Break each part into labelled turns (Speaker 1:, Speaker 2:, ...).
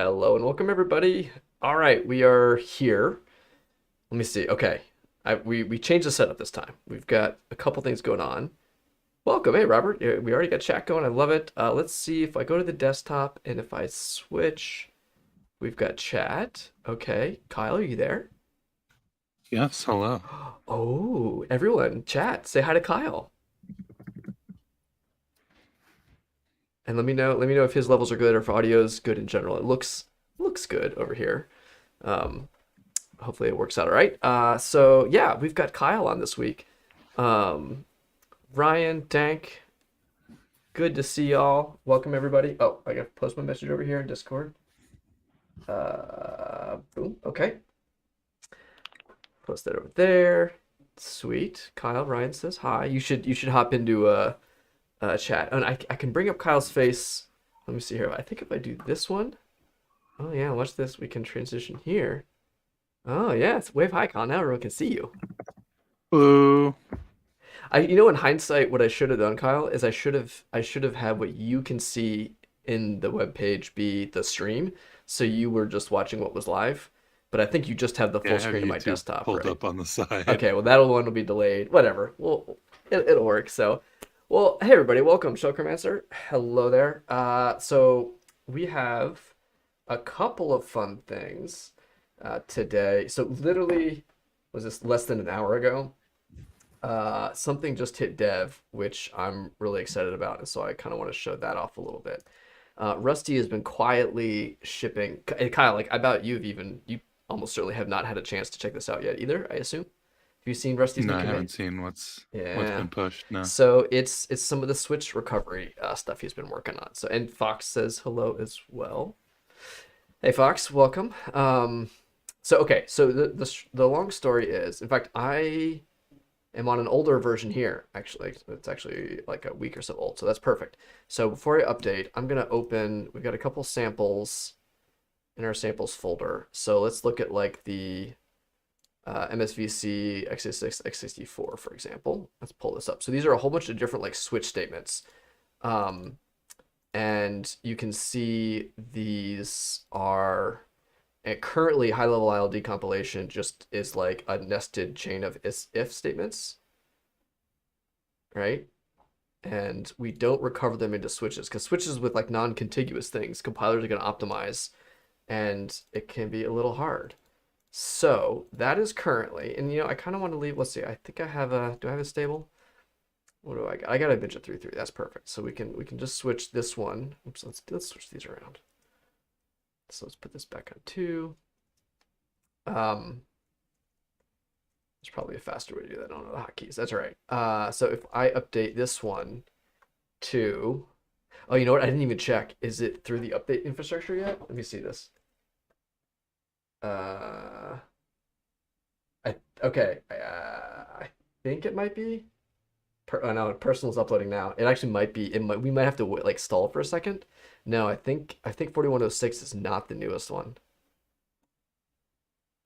Speaker 1: Hello and welcome everybody. All right, we are here. Let me see. Okay. We changed the setup this time. We've got a couple things going on. Welcome. Hey Robert. Yeah, we already got chat going. I love it. Let's see if I go to the desktop and if I switch, we've got chat. Okay. Kyle, are you there?
Speaker 2: Yes, hello.
Speaker 1: Oh, everyone, chat. Say hi to Kyle. And let me know if his levels are good or if audio is good in general. It looks good over here. Um, Hopefully it works out all right. So yeah, we've got Kyle on this week. Um, Ryan, Dank, good to see y'all. Welcome everybody. Oh, I got to post my message over here in Discord. Boom. Okay, post that over there. Sweet. Kyle, Ryan says hi. You should hop into a chat, and I can bring up Kyle's face. Let me see here. I think if I do this one. Oh yeah, watch this. We can transition here. Oh yeah, it's wave high, Kyle. Now everyone can see you.
Speaker 2: Hello.
Speaker 1: In hindsight, what I should have done, Kyle, is I should have had what you can see in the web page be the stream, so you were just watching what was live. But I think you just have the
Speaker 2: Yeah,
Speaker 1: full
Speaker 2: I have
Speaker 1: screen of my
Speaker 2: YouTube
Speaker 1: desktop,
Speaker 2: pulled
Speaker 1: right?
Speaker 2: up on the side.
Speaker 1: Okay, well that one will be delayed. Whatever. Well, it'll work. So, well, hey everybody, welcome, Shulkermancer. Hello there. So we have a couple of fun things today. So literally, was this less than an hour ago? Something just hit dev, which I'm really excited about, and so I kind of want to show that off a little bit. Rusty has been quietly shipping, and Kyle, like I bet you almost certainly have not had a chance to check this out yet either, I assume. Have you seen Rusty's
Speaker 2: No,
Speaker 1: new
Speaker 2: I haven't
Speaker 1: commit?
Speaker 2: seen what's
Speaker 1: Yeah.
Speaker 2: been pushed. No.
Speaker 1: So it's some of the switch recovery stuff he's been working on. So and Fox says hello as well. Hey Fox, welcome. So okay, so the long story is, in fact, I am on an older version here. Actually, it's actually like a week or so old, so that's perfect. So before I update, I'm gonna open. We've got a couple samples in our samples folder. So let's look at like the MSVC x86 x64, for example. Let's pull this up. So these are a whole bunch of different like switch statements. Um, and you can see these are and currently high level ILD compilation just is like a nested chain of if statements, right? And we don't recover them into switches because switches with like non-contiguous things, compilers are going to optimize and it can be a little hard. So that is currently, and I kind of want to leave, let's see, I think I have do I have a stable? What do I got? I got a Binge 3.3. That's perfect. So we can just switch this one. Oops, let's switch these around. So let's put this back on 2. Um, there's probably a faster way to do that. I don't know the hotkeys. That's all right. So if I update this one to, oh, you know what? I didn't even check. Is it through the update infrastructure yet? Let me see this. Uh, I okay. I think it might be. Oh no, personal is uploading now. It actually might be. We might have to like stall for a second. No, I think 4106 is not the newest one.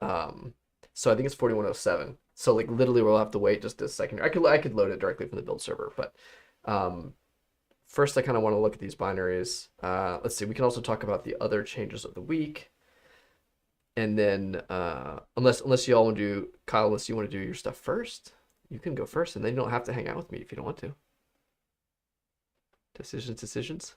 Speaker 1: Um, so I think it's 4107. So like literally we'll have to wait just a second. I could load it directly from the build server, but um, first I kind of want to look at these binaries. Let's see. We can also talk about the other changes of the week, and then unless you all want to do, Kyle, unless you want to do your stuff first, you can go first, and then you don't have to hang out with me if you don't want to. Decisions.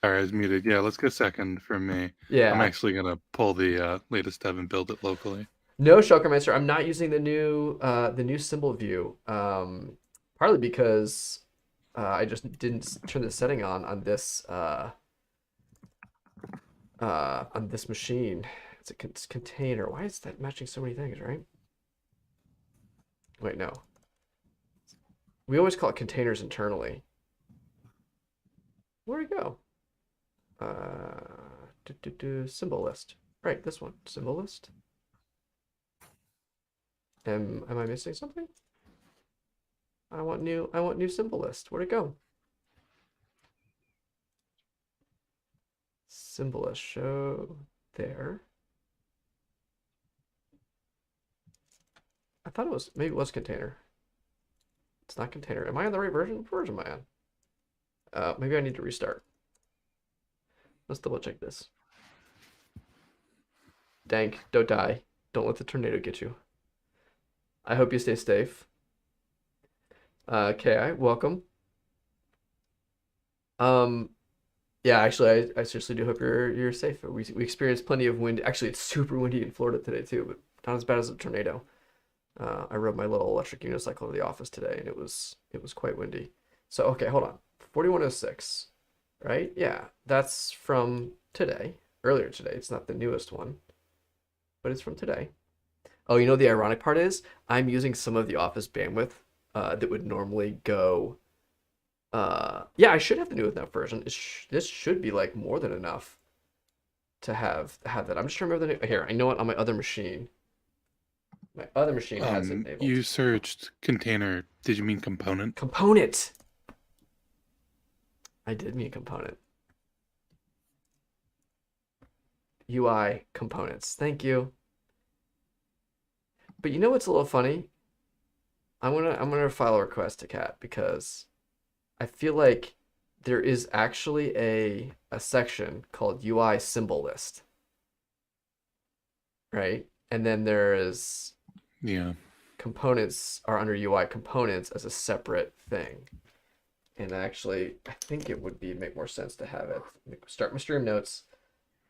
Speaker 2: Sorry, I was muted. Yeah, let's go second for me. I'm
Speaker 1: Yeah.
Speaker 2: actually gonna pull the latest dev and build it locally.
Speaker 1: No, Shulkermeister, I'm not using the new symbol view. Partly because I just didn't turn the setting on on this machine. It's a container. Why is that matching so many things, right? Wait, no. We always call it containers internally. Where'd it go? Symbol list. Right, this one. Symbol list. Am I missing something? I want new symbol list. Where'd it go? Symbol list show there. I thought it was, maybe it was container. It's not container. Am I on the right version? What version am I on? Maybe I need to restart. Let's double check this. Dank, don't die. Don't let the tornado get you. I hope you stay safe. Ki, welcome. Um, yeah, actually, I seriously do hope you're safe. We experienced plenty of wind. Actually, it's super windy in Florida today too, but not as bad as a tornado. I rode my little electric unicycle to the office today, and it was quite windy. So okay, hold on. 4106, right? Yeah, that's from today, earlier today. It's not the newest one, but it's from today. Oh, you know the ironic part is I'm using some of the office bandwidth that would normally go. Yeah, I should have the new enough version. This should be like more than enough to have that. I'm just trying to remember the new. Here, I know it on my other machine. My other machine has it enabled.
Speaker 2: You searched container. Did you mean component?
Speaker 1: Component. I did mean component. UI components. Thank you. But you know what's a little funny? I'm gonna file a request to Cat because I feel like there is actually a section called UI symbol list, right? And then there is
Speaker 2: Yeah.
Speaker 1: components are under UI components as a separate thing. And actually, I think it would make more sense to have it. Let me start my stream notes.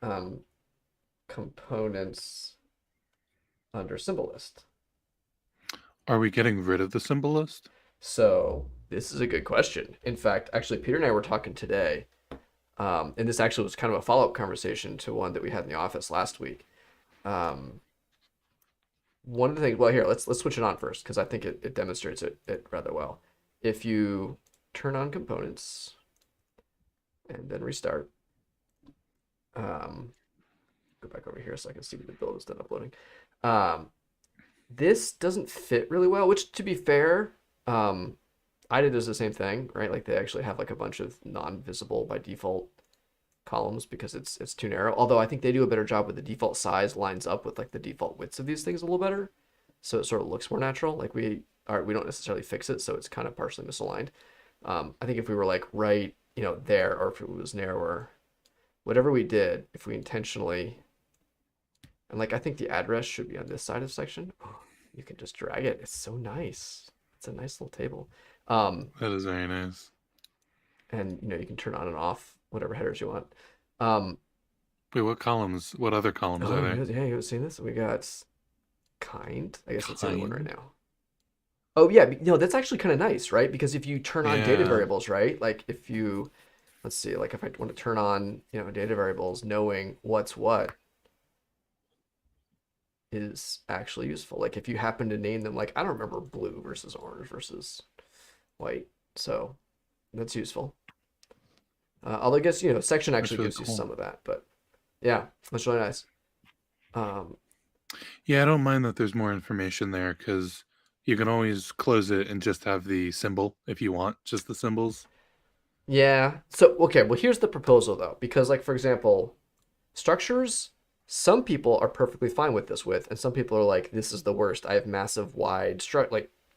Speaker 1: Um, components under symbol list.
Speaker 2: Are we getting rid of the symbol list?
Speaker 1: So this is a good question. In fact, actually, Peter and I were talking today, and this actually was kind of a follow-up conversation to one that we had in the office last week. One of the things, well, here, let's switch it on first because I think it demonstrates it rather well. If you turn on components and then restart, go back over here so I can see what the build is done uploading. This doesn't fit really well, which to be fair, IDA does the same thing, right? Like they actually have like a bunch of non-visible by default columns because it's too narrow. Although I think they do a better job with the default size lines up with like the default widths of these things a little better. So it sort of looks more natural. Like we don't necessarily fix it, so it's kind of partially misaligned. I think if we were like right, there, or if it was narrower, whatever we did, if we intentionally, and like I think the address should be on this side of section. You can just drag it. It's so nice. It's a nice little table.
Speaker 2: That is very nice.
Speaker 1: And you can turn on and off whatever headers you want.
Speaker 2: Wait, what columns? What other columns are there?
Speaker 1: Yeah, you haven't seen this? We got kind. I guess that's the only one right
Speaker 2: Kind?
Speaker 1: now. Oh yeah, that's actually kind of nice, right? Because if you turn on data
Speaker 2: Yeah.
Speaker 1: variables, right? Like if you, let's see, like if I want to turn on, data variables, knowing what's what is actually useful. Like if you happen to name them, like I don't remember blue versus orange versus white, so that's useful. Although I guess section
Speaker 2: That's
Speaker 1: actually
Speaker 2: really
Speaker 1: gives you
Speaker 2: cool.
Speaker 1: some of that, but yeah, that's really nice. Um,
Speaker 2: Yeah, I don't mind that there's more information there because you can always close it and just have the symbol if you want, just the symbols.
Speaker 1: yeah. So okay, well here's the proposal though, because like for example, structures, some people are perfectly fine with this width, and some people are like, this is the worst. I have massive wide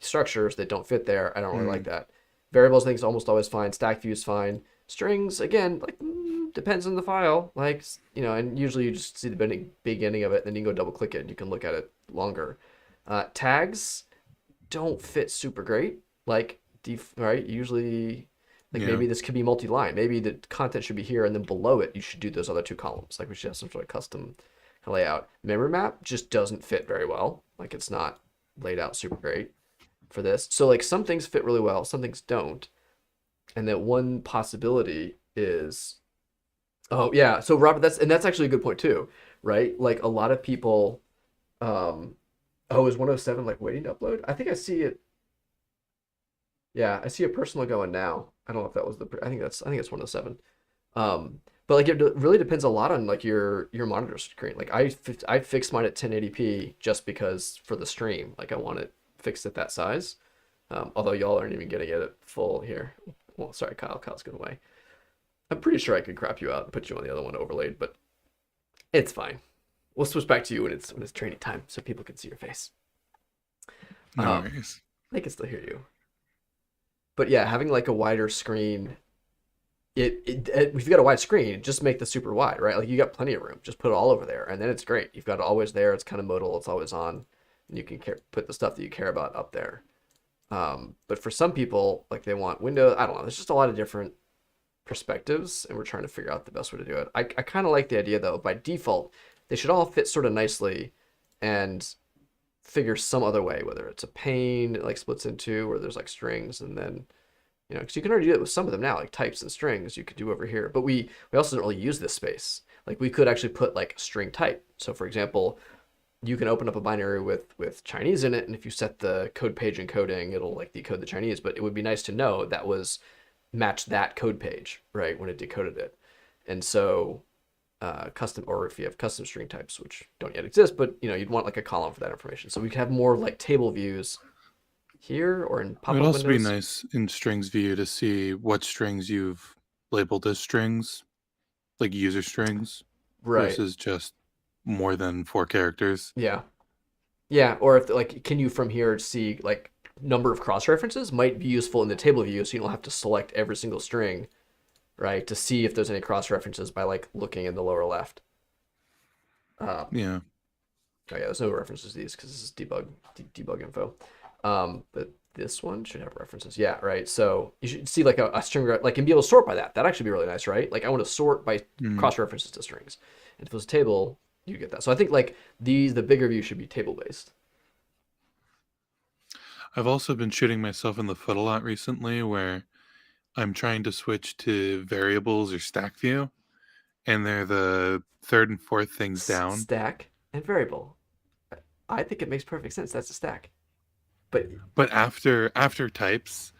Speaker 1: structures that don't fit there. I don't really like
Speaker 2: Mm,
Speaker 1: that. Variables, I think is almost always fine. Stack view is fine. Strings, again, like depends on the file. Like and usually you just see the beginning of it, and then you can go double click it and you can look at it longer. Tags don't fit super great. Like right, usually like
Speaker 2: yeah.
Speaker 1: maybe this could be multi-line. Maybe the content should be here, and then below it you should do those other two columns. Like we should have some sort of custom layout. Memory map just doesn't fit very well. Like it's not laid out super great for this. So like some things fit really well, some things don't. And that one possibility is, oh yeah, so Robert, that's actually a good point too, right? Like a lot of people, oh, is 107 like waiting to upload? I think I see it. Yeah, I see a personal going now. I don't know if that was I think it's 107. But like it really depends a lot on like your monitor screen. Like I fixed mine at 1080p just because for the stream, like I want it fixed at that size. Although y'all aren't even getting it at full here. Well, sorry, Kyle. Kyle's going away. I'm pretty sure I could crop you out and put you on the other one overlaid, but it's fine. We'll switch back to you when it's training time so people can see your face.
Speaker 2: No
Speaker 1: Um,
Speaker 2: worries.
Speaker 1: they can still hear you. But yeah, having like a wider screen if you've got a wide screen, just make the super wide, right? Like you got plenty of room. Just put it all over there, and then it's great. You've got it always there. It's kind of modal. It's always on, and you can put the stuff that you care about up there. But for some people, like they want windows. I don't know. There's just a lot of different perspectives, and we're trying to figure out the best way to do it. I kind of like the idea though. By default, they should all fit sort of nicely, and figure some other way, whether it's a pane it like splits into, or there's like strings, and then because you can already do it with some of them now, like types and strings you could do over here. But we also don't really use this space. Like we could actually put like string type. So for example, you can open up a binary with Chinese in it, and if you set the code page encoding, it'll like decode the Chinese. But it would be nice to know that was match that code page, right, when it decoded it. And so custom, or if you have custom string types, which don't yet exist, but you'd want like a column for that information. So we could have more like table views here or in
Speaker 2: It
Speaker 1: pop-up
Speaker 2: would also be
Speaker 1: windows.
Speaker 2: nice in strings view to see what strings you've labeled as strings, like user strings,
Speaker 1: Right.
Speaker 2: versus just more than 4 characters.
Speaker 1: Yeah. Yeah. Or if like, can you from here see like number of cross references might be useful in the table view, so you don't have to select every single string, right, to see if there's any cross references by like looking in the lower left. Uh,
Speaker 2: Yeah.
Speaker 1: oh yeah, there's no references to these because this is debug info. But this one should have references. Yeah, right. So you should see like a string, like, and be able to sort by that. That'd actually be really nice, right? Like I want to sort by
Speaker 2: Mm.
Speaker 1: cross references to strings. And if it was a table, you get that. So I think like the bigger view should be table based.
Speaker 2: I've also been shooting myself in the foot a lot recently where I'm trying to switch to variables or stack view, and they're the third and fourth things down.
Speaker 1: Stack and variable. I think it makes perfect sense. That's a stack. But
Speaker 2: But after types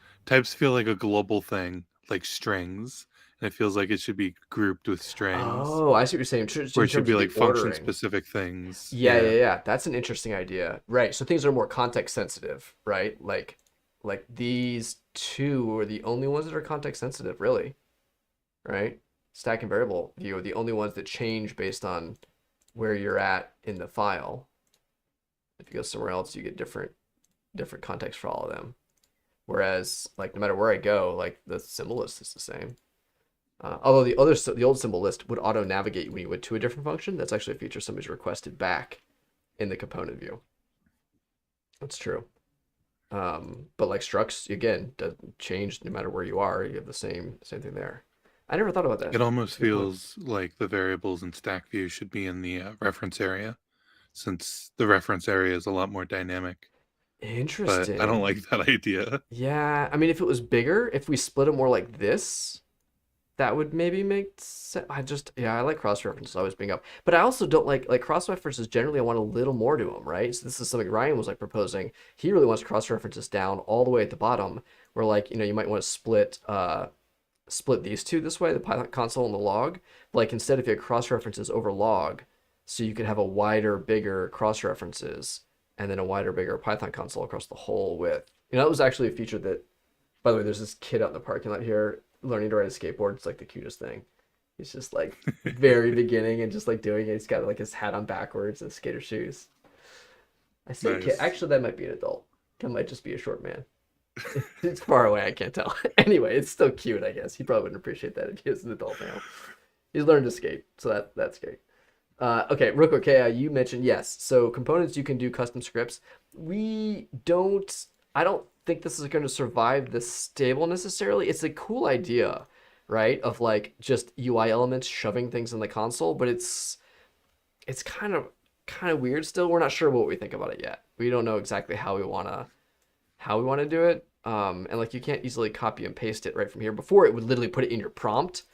Speaker 2: feel like a global thing, like strings, and it feels like it should be grouped with strings,
Speaker 1: oh, I see what you're saying.
Speaker 2: where
Speaker 1: In
Speaker 2: it should
Speaker 1: terms
Speaker 2: be
Speaker 1: of the
Speaker 2: like function
Speaker 1: ordering.
Speaker 2: specific things.
Speaker 1: Yeah, yeah,
Speaker 2: Yeah.
Speaker 1: yeah. That's an interesting idea. Right. So things are more context sensitive, right? Like these two are the only ones that are context sensitive, really, right? Stack and variable view are the only ones that change based on where you're at in the file. If you go somewhere else, you get different context for all of them. Whereas, like, no matter where I go, like the symbol list is the same. Although the old symbol list would auto navigate when you went to a different function. That's actually a feature somebody's requested back in the component view. That's true. But like structs again doesn't change no matter where you are. You have the same thing there. I never thought about that.
Speaker 2: It almost
Speaker 1: That's a good point.
Speaker 2: feels like the variables in stack view should be in the reference area, since the reference area is a lot more dynamic. But I don't
Speaker 1: Interesting.
Speaker 2: like that idea.
Speaker 1: Yeah, I mean, if it was bigger, if we split it more like this, that would maybe make sense. Yeah, I like cross references always being up, but I also don't like cross references. Generally, I want a little more to them, right? So this is something Ryan was like proposing. He really wants cross references down all the way at the bottom, where like you might want to split these two this way, the Python console and the log. Like instead, if you had cross references over log, so you could have a wider, bigger cross references, and then a wider, bigger Python console across the whole width. That was actually a feature that, by the way, there's this kid out in the parking lot here learning to ride a skateboard. It's like the cutest thing. He's just like very beginning and just like doing it. He's got like his hat on backwards and skater shoes. I say kid.
Speaker 2: Nice.
Speaker 1: Actually, that might be an adult. That might just be a short man. It's far away. I can't tell. Anyway, it's still cute. I guess he probably wouldn't appreciate that if he was an adult now. He's learned to skate, so that's great. Okay, real quick, you mentioned yes. So components you can do custom scripts. We don't. I don't think this is going to survive the stable necessarily. It's a cool idea, right? Of like just UI elements shoving things in the console, but it's kind of weird still. We're not sure what we think about it yet. We don't know exactly how we want to do it. And like you can't easily copy and paste it right from here. Before it would literally put it in your prompt,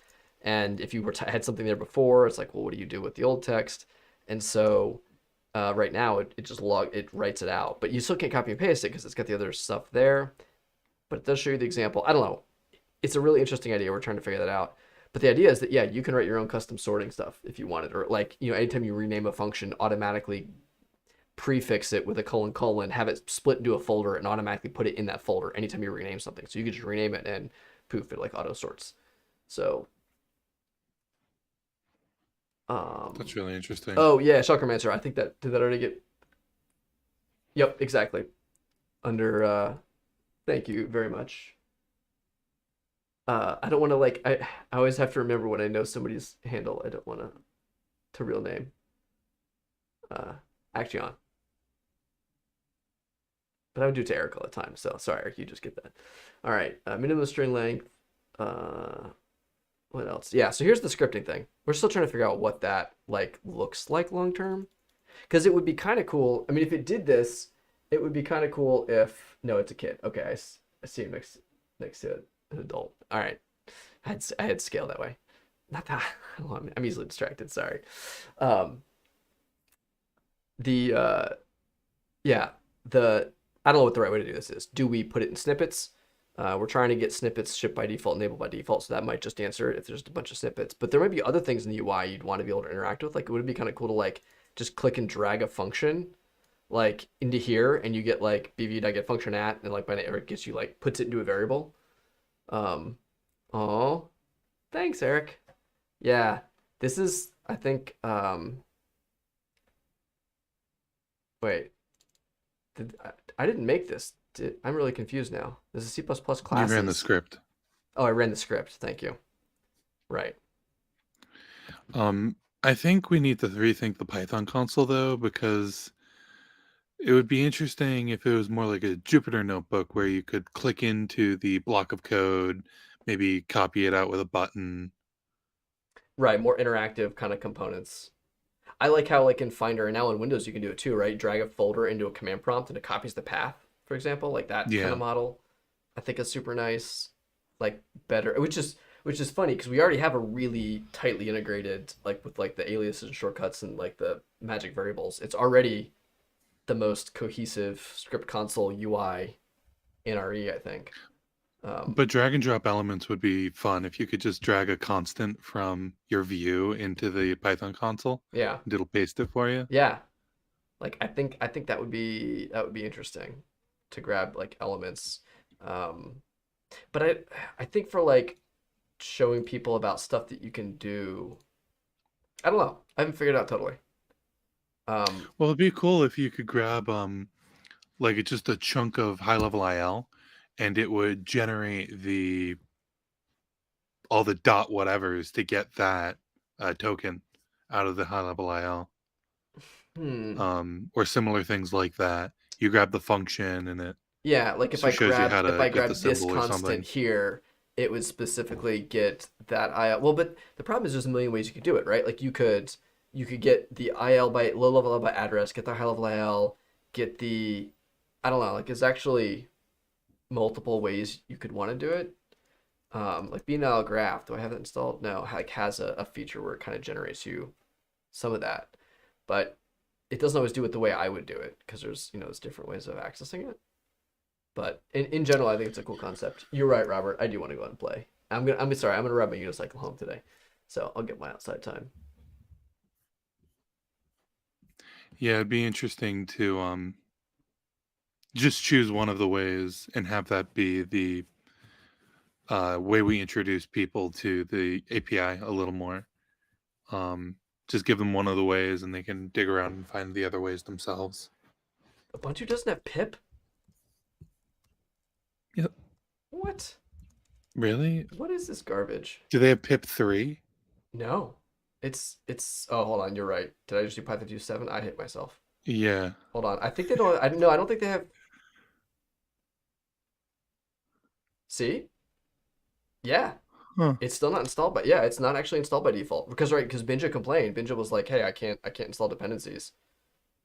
Speaker 1: and if you had something there before, it's like, well, what do you do with the old text? And so right now it writes it out, but you still can't copy and paste it because it's got the other stuff there. But it does show you the example. I don't know. It's a really interesting idea. We're trying to figure that out. But the idea is that yeah, you can write your own custom sorting stuff if you wanted, or like anytime you rename a function, automatically prefix it with a colon colon, have it split into a folder, and automatically put it in that folder anytime you rename something. So you could just rename it and poof, it like auto sorts. So
Speaker 2: That's really interesting.
Speaker 1: oh yeah, Shulkermancer. I think that did that already get. Yep, exactly. Under. Thank you very much. I don't want to like I always have to remember when I know somebody's handle. I don't want to real name. Uh, Action. But I would do it to Eric all the time. So sorry, Eric, you just get that. All right, minimum string length. Uh, what else? Yeah. So here's the scripting thing. We're still trying to figure out what that like looks like long term, because it would be kind of cool. I mean, if it did this, it would be kind of cool if no, it's a kid. Okay, I see him next to an adult. All right, I had scale that way. Not that I'm easily distracted. Sorry. Um, the yeah, the I don't know what the right way to do this is. Do we put it in snippets? We're trying to get snippets shipped by default, enabled by default, so that might just answer it if there's a bunch of snippets. But there might be other things in the UI you'd want to be able to interact with. Like, it would be kind of cool to like just click and drag a function like into here, and you get like bv.get function at, and like by the it gets you like puts it into a variable. Um, oh, thanks, Eric. Yeah, this is I think wait, I didn't make this. I'm really confused now. This is C++
Speaker 2: You ran the
Speaker 1: classes.
Speaker 2: script.
Speaker 1: Oh, I ran the script. Thank you. Right.
Speaker 2: Um, I think we need to rethink the Python console though, because it would be interesting if it was more like a Jupyter notebook where you could click into the block of code, maybe copy it out with a button.
Speaker 1: Right. More interactive kind of components. I like how like in Finder and now in Windows you can do it too, right? Drag a folder into a command prompt and it copies the path, for example, like that kind of
Speaker 2: Yeah.
Speaker 1: model. I think is super nice. Like better, which is funny because we already have a really tightly integrated like with like the aliases and shortcuts and like the magic variables. It's already the most cohesive script console UI in RE, I think. Um,
Speaker 2: But drag and drop elements would be fun if you could just drag a constant from your view into the Python console
Speaker 1: yeah,
Speaker 2: and it'll paste it for you.
Speaker 1: yeah. Like I think that would be interesting to grab like elements. Um, but I think for like showing people about stuff that you can do, I don't know. I haven't figured it out totally. Um,
Speaker 2: Well, it'd be cool if you could grab like it's just a chunk of high level IL and it would generate the all the dot whatevers to get that token out of the high level IL.
Speaker 1: hmm.
Speaker 2: Or similar things like that. You grab the function and it
Speaker 1: Yeah, like if I
Speaker 2: shows you
Speaker 1: grabbed
Speaker 2: how
Speaker 1: if
Speaker 2: to
Speaker 1: I
Speaker 2: get the
Speaker 1: grabbed this
Speaker 2: symbol or
Speaker 1: constant
Speaker 2: something.
Speaker 1: here, it would specifically get that IL. Well, but the problem is there's a million ways you could do it, right? Like you could get the IL by low level by address, get the high level IL, get the I don't know, like there's actually multiple ways you could want to do it. Like BNL Graph, do I have that installed? No, like has a feature where it kind of generates you some of that, but it doesn't always do it the way I would do it because there's different ways of accessing it. But in general, I think it's a cool concept. You're right, Robert. I do want to go out and play. I'm sorry. I'm gonna ride my unicycle home today, so I'll get my outside time.
Speaker 2: Yeah, it'd be interesting to just choose one of the ways and have that be the way we introduce people to the API a little more. Um, just give them one of the ways and they can dig around and find the other ways themselves.
Speaker 1: Ubuntu doesn't have pip.
Speaker 2: Yep.
Speaker 1: What?
Speaker 2: Really?
Speaker 1: What is this garbage?
Speaker 2: Do they have pip 3?
Speaker 1: No, it's. Oh, hold on. You're right. Did I just do Python 2.7? I hit myself.
Speaker 2: Yeah.
Speaker 1: Hold on. I think they don't. I no. I don't think they have. See? Yeah,
Speaker 2: Huh.
Speaker 1: it's still not installed, but yeah, it's not actually installed by default because right because Binja complained. Binja was like, "Hey, I can't install dependencies."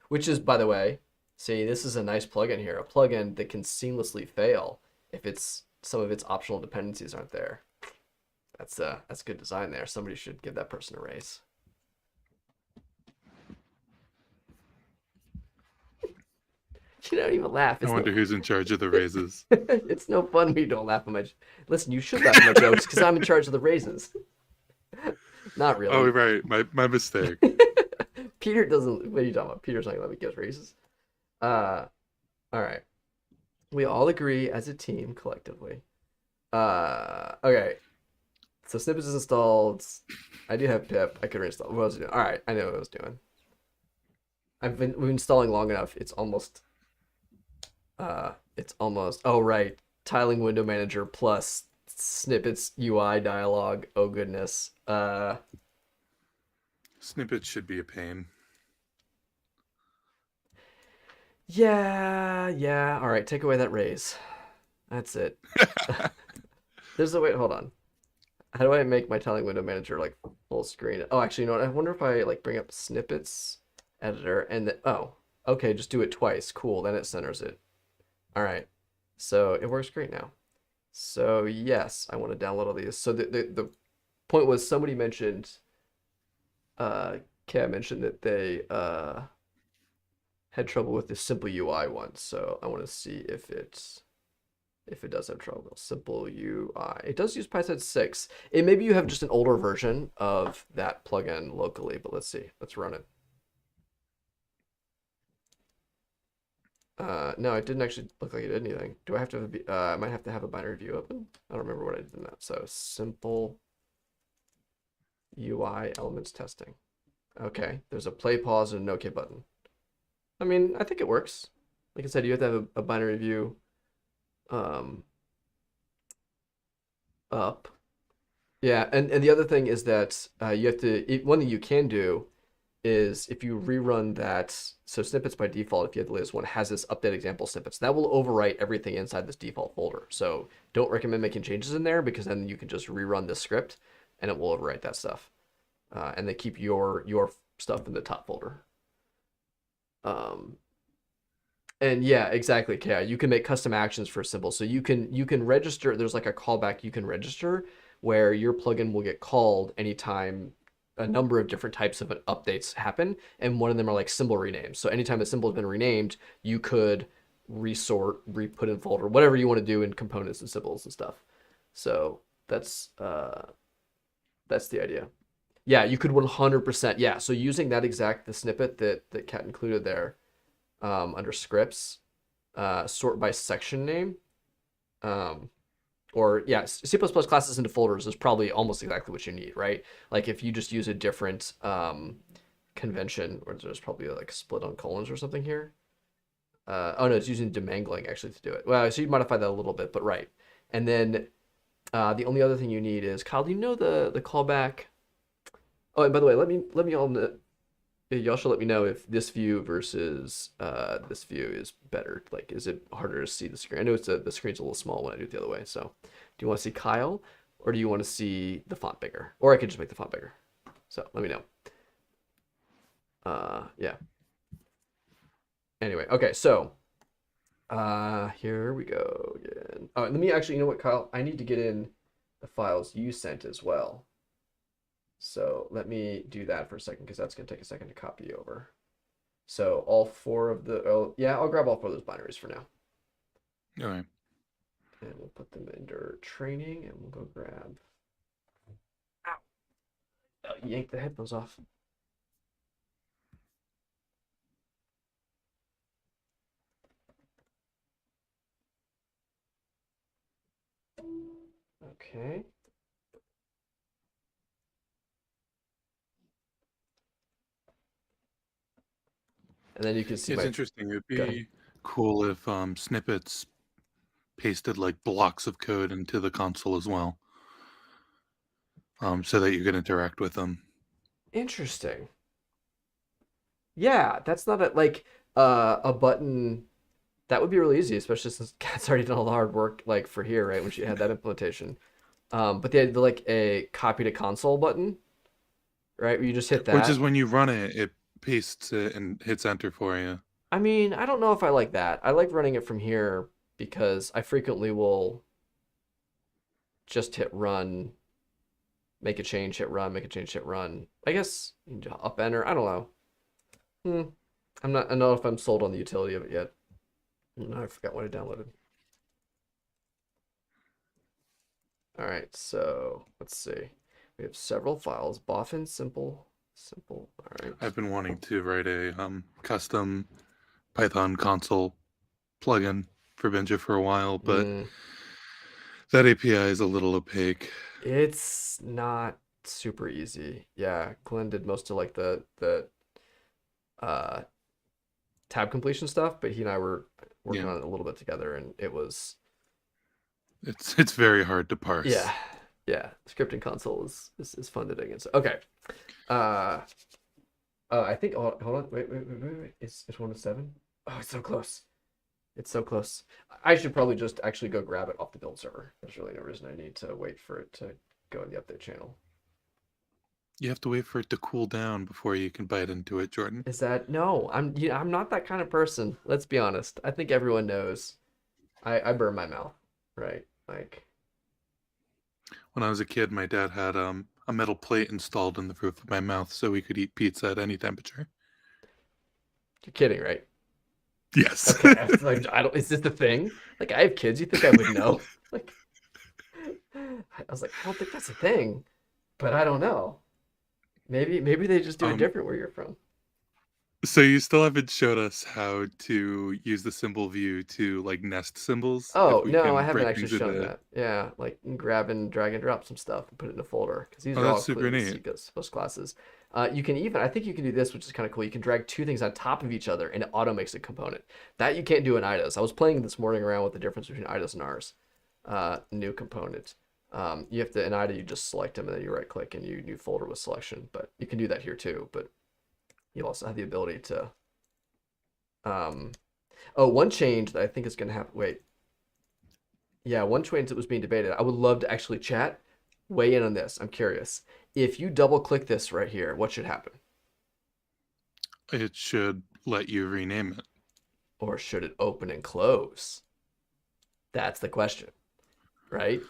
Speaker 1: Which is, by the way, see, this is a nice plugin here, a plugin that can seamlessly fail if it's some of its optional dependencies aren't there. That's good design there. Somebody should give that person a raise. You don't even laugh.
Speaker 2: I
Speaker 1: It's no
Speaker 2: wonder who's in charge of the raises.
Speaker 1: it's no fun when you don't laugh at my. Listen, you should laugh at my jokes because I'm in charge of the raises. Not
Speaker 2: Oh,
Speaker 1: really.
Speaker 2: right. My mistake.
Speaker 1: Peter doesn't. What are you talking about? Peter's not gonna let me give raises. Uh, all right. We all agree as a team collectively. Okay. So Snippets is installed. I do have pip. I could reinstall. What was I doing? All right, I know what I was doing. We've been installing long enough. It's almost. Oh right, tiling window manager plus Snippets UI dialogue. Oh goodness.
Speaker 2: Snippets should be a pain.
Speaker 1: Yeah, yeah. All right, take away that raise. That's it. There's a wait. Hold on. How do I make my tiling window manager like full screen? Oh, actually, you know what? I wonder if I like bring up snippets editor and then oh, okay, just do it twice. Cool. Then it centers it. All right. So it works great now. So yes, I want to download all these. So the point was somebody mentioned Kat mentioned that they had trouble with the simple UI one. So I want to see if it does have trouble. Simple UI. It does use Python 6. It maybe you have just an older version of that plugin locally, but let's see. Let's run it. No, it didn't actually look like it did anything. Do I have to I might have to have a binary view open. I don't remember what I did in that. So simple UI elements testing. Okay, there's a play, pause, and an OK button. I mean, I think it works. Like I said, you have to have a binary view um, up. Yeah, and the other thing is that you have to, one thing you can do is if you rerun that, so snippets by default, if you have the latest one, has this update example snippets. That will overwrite everything inside this default folder. So don't recommend making changes in there because then you can just rerun the script and it will overwrite that stuff. And they keep your stuff in the top folder. And yeah, exactly. Yeah, you can make custom actions for symbols. So you can register. There's like a callback you can register where your plugin will get called anytime a number of different types of updates happen, and one of them are like symbol renames. So anytime a symbol has been renamed, you could resort, re-put in folder, whatever you want to do in components and symbols and stuff. So that's the idea. Yeah, you could 100%. Yeah, so using that the snippet that Kat included there under scripts, sort by section name, or yeah, C++ classes into folders is probably almost exactly what you need, right? Like if you just use a different convention, or there's probably like split on colons or something here. Oh no, it's using demangling actually to do it. Well, so you modify that a little bit, but right. And then the only other thing you need is, Kyle, do you know the callback? Oh, and by the way, let me all know, y'all should let me know if this view versus this view is better. Like, is it harder to see the screen? I know the screen's a little small when I do it the other way. So, do you want to see Kyle, or do you want to see the font bigger? Or I could just make the font bigger. So let me know. Yeah. Anyway, okay. So, here we go again. Oh, let me actually. You know what, Kyle? I need to get in the files you sent as well. So let me do that for a second because that's going to take a second to copy over. So all four of the, oh, yeah, I'll grab all four of those binaries for now.
Speaker 2: All right.
Speaker 1: And we'll put them under training and we'll go grab. Ow. Oh, yank the headphones off. Okay. And then you can see
Speaker 2: It's
Speaker 1: my,
Speaker 2: interesting. It'd
Speaker 1: go ahead.
Speaker 2: be cool if snippets pasted like blocks of code into the console as well, so that you can interact with them.
Speaker 1: Interesting. Yeah, that's not like a button. That would be really easy, especially since Kat's already done all the hard work like for here, right? When she had that implementation. But they had like a copy to console button, right? Where you just hit
Speaker 2: Which is
Speaker 1: that.
Speaker 2: when you run it, it pastes it and hits enter for you.
Speaker 1: I mean, I don't know if I like that. I like running it from here because I frequently will just hit run, make a change, hit run, make a change, hit run. I guess you can up enter. I don't know. I don't know if I'm sold on the utility of it yet. No, I forgot what I downloaded. All right, so let's see. We have several files. Boffin, simple. All right.
Speaker 2: I've been wanting to write a custom Python console plugin for Benja for a while, but that API is a little opaque.
Speaker 1: It's not super easy. Yeah, Glenn did most of like the uh tab completion stuff, but he and I were working
Speaker 2: Yeah.
Speaker 1: on it a little bit together, and it was
Speaker 2: It's very hard to
Speaker 1: Yeah,
Speaker 2: parse.
Speaker 1: yeah. Scripting console is fun to dig into. Okay. Uh, I think. Hold on. Wait. It's 1 to 7. Oh, it's so close. It's so close. I should probably just actually go grab it off the build server. There's really no reason I need to wait for it to go in the update channel.
Speaker 2: You have to wait for it to cool down before you can bite into it, Jordan.
Speaker 1: Is that no? I'm not that kind of person. Let's be honest. I think everyone knows. I burn my mouth, right? Like
Speaker 2: When I was a kid, my dad had a metal plate installed in the roof of my mouth so we could eat pizza at any temperature.
Speaker 1: you're kidding, right?
Speaker 2: Yes.
Speaker 1: Okay, I was like I don't. Is this the thing? Like I have kids. You think I would know? Like I was like I don't think that's a thing, but I don't know. Maybe they just do it
Speaker 2: um,
Speaker 1: different where you're from.
Speaker 2: so you still haven't showed us how to use the symbol view to like nest symbols if
Speaker 1: Oh
Speaker 2: we
Speaker 1: no, I
Speaker 2: can
Speaker 1: haven't
Speaker 2: break
Speaker 1: actually
Speaker 2: things
Speaker 1: shown
Speaker 2: into.
Speaker 1: that. Yeah, like grab and drag and drop some stuff and put it in a folder because these
Speaker 2: Oh,
Speaker 1: are all
Speaker 2: that's super
Speaker 1: clearly
Speaker 2: neat.
Speaker 1: Sega's host classes. You can even, I think you can do this, which is kind of cool. You can drag two things on top of each other and it auto makes a component. That you can't do in IDOS. I was playing this morning around with the difference between IDOS and ours. New component. You have to in IDA you just select them and then you right click and you new folder with selection. But you can do that here too. But you also have the ability to. Um, oh, one change that I think is going to happen. Wait, yeah, one change that was being debated. I would love to actually chat, weigh in on this. I'm curious. If you double click this right here, what should happen?
Speaker 2: It should let you rename it.
Speaker 1: Or should it open and close? That's the question, right?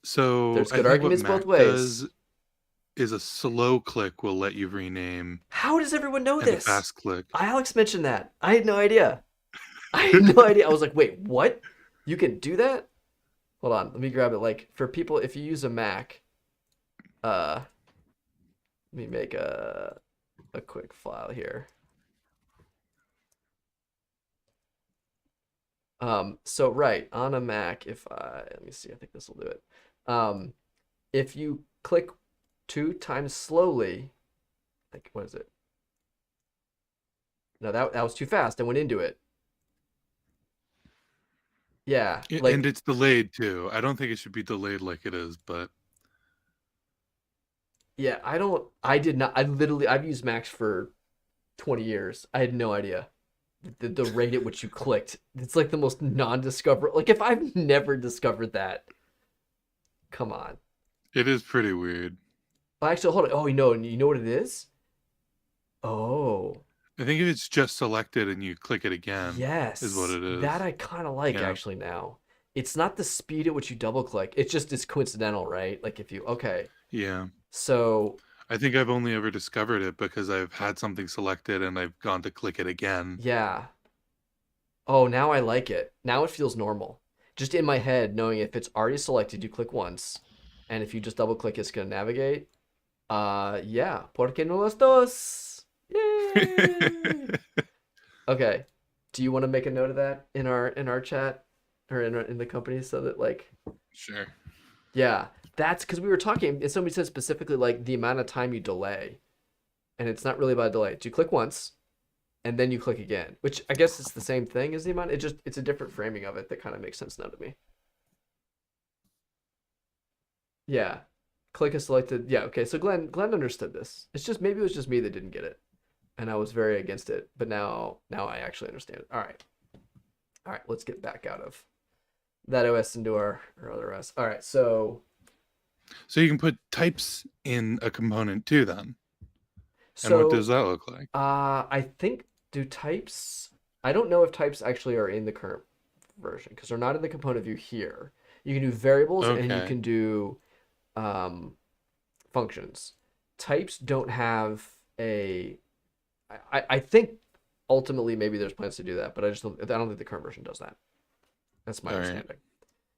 Speaker 2: So
Speaker 1: There's
Speaker 2: I
Speaker 1: good
Speaker 2: think what
Speaker 1: arguments both
Speaker 2: Mac
Speaker 1: ways.
Speaker 2: does is a slow click will let you rename,
Speaker 1: How does everyone know
Speaker 2: and a
Speaker 1: this?
Speaker 2: fast click.
Speaker 1: Alex mentioned that. I had no idea. I had no idea. I was like, wait, what? You can do that? Hold on, let me grab it. Like for people, if you use a Mac, let me make a quick file here. So right on a Mac, if I let me see, I think this will do it. Um, if you click 2 times slowly, like what is it? No, that was too fast. I went into it. Yeah,
Speaker 2: And
Speaker 1: like
Speaker 2: it's delayed too. I don't think it should be delayed like it is, but
Speaker 1: yeah, I don't. I did not. I literally I've used Macs for 20 years. I had no idea the rate at which you clicked. It's like the most non-discover. Like if I've never discovered that, come on.
Speaker 2: it is pretty weird.
Speaker 1: Oh, actually, hold on. Oh, you know what it is? Oh.
Speaker 2: I think if it's just selected and you click it again, is what
Speaker 1: Yes,
Speaker 2: it
Speaker 1: that
Speaker 2: is.
Speaker 1: I kind of like
Speaker 2: Yeah.
Speaker 1: actually now. It's not the speed at which you double click. It's just it's coincidental, right? Like if you okay.
Speaker 2: Yeah.
Speaker 1: So,
Speaker 2: I think I've only ever discovered it because I've had something selected and I've gone to click it again.
Speaker 1: yeah. Oh, now I like it. Now it feels normal. Just in my head, knowing if it's already selected, you click once, and if you just double click, it's gonna navigate. Yeah. ¿Por qué no los dos? Yay! Okay. Do you want to make a note of that in our chat or in the company so that like
Speaker 2: Sure.
Speaker 1: yeah, that's because we were talking, and somebody said specifically like the amount of time you delay, and it's not really about delay. So you click once, and then you click again, which I guess is the same thing as the amount. It's a different framing of it that kind of makes sense now to me. Yeah, click a selected. Yeah, okay. So Glenn understood this. It's just maybe it was just me that didn't get it, and I was very against it. But now I actually understand it. All right. Let's get back out of that OS into our other OS. All right, so
Speaker 2: So you can put types in a component too then. And what does
Speaker 1: so
Speaker 2: that look like?
Speaker 1: I think do types. I don't know if types actually are in the current version because they're not in the component view here. You can do variables and you
Speaker 2: Okay.
Speaker 1: can do um, functions. Types don't have a. I think ultimately maybe there's plans to do that, but I don't think the current version does that. That's my
Speaker 2: All right.
Speaker 1: understanding.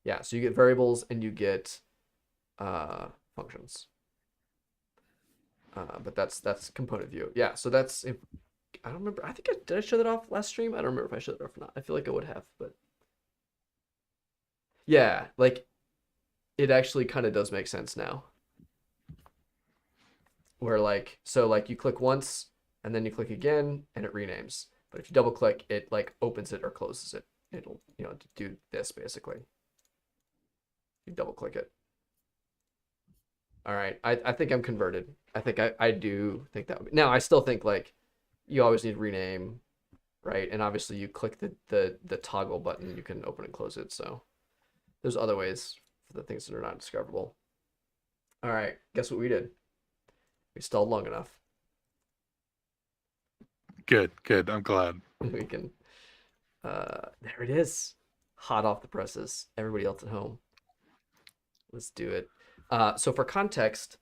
Speaker 1: Yeah, so you get variables and you get functions. But that's component view. Yeah, so that's I don't remember. I think did I show that off last stream? I don't remember if I showed it off or not. I feel like I would have, but yeah, like it actually kind of does make sense now. Where like so like you click once and then you click again and it renames. But if you double click, it like opens it or closes it. It'll do this basically. You double click it. All right. I think I'm converted. I think I do think that would be. Now I still think like you always need to rename, right? And obviously you click the toggle button, you can open and close it. So there's other ways for the things that are not discoverable. All right. Guess what we did? We stalled long enough.
Speaker 2: Good, good. I'm glad.
Speaker 1: We can there it is. Hot off the presses. Everybody else at home. Let's do it. So for context,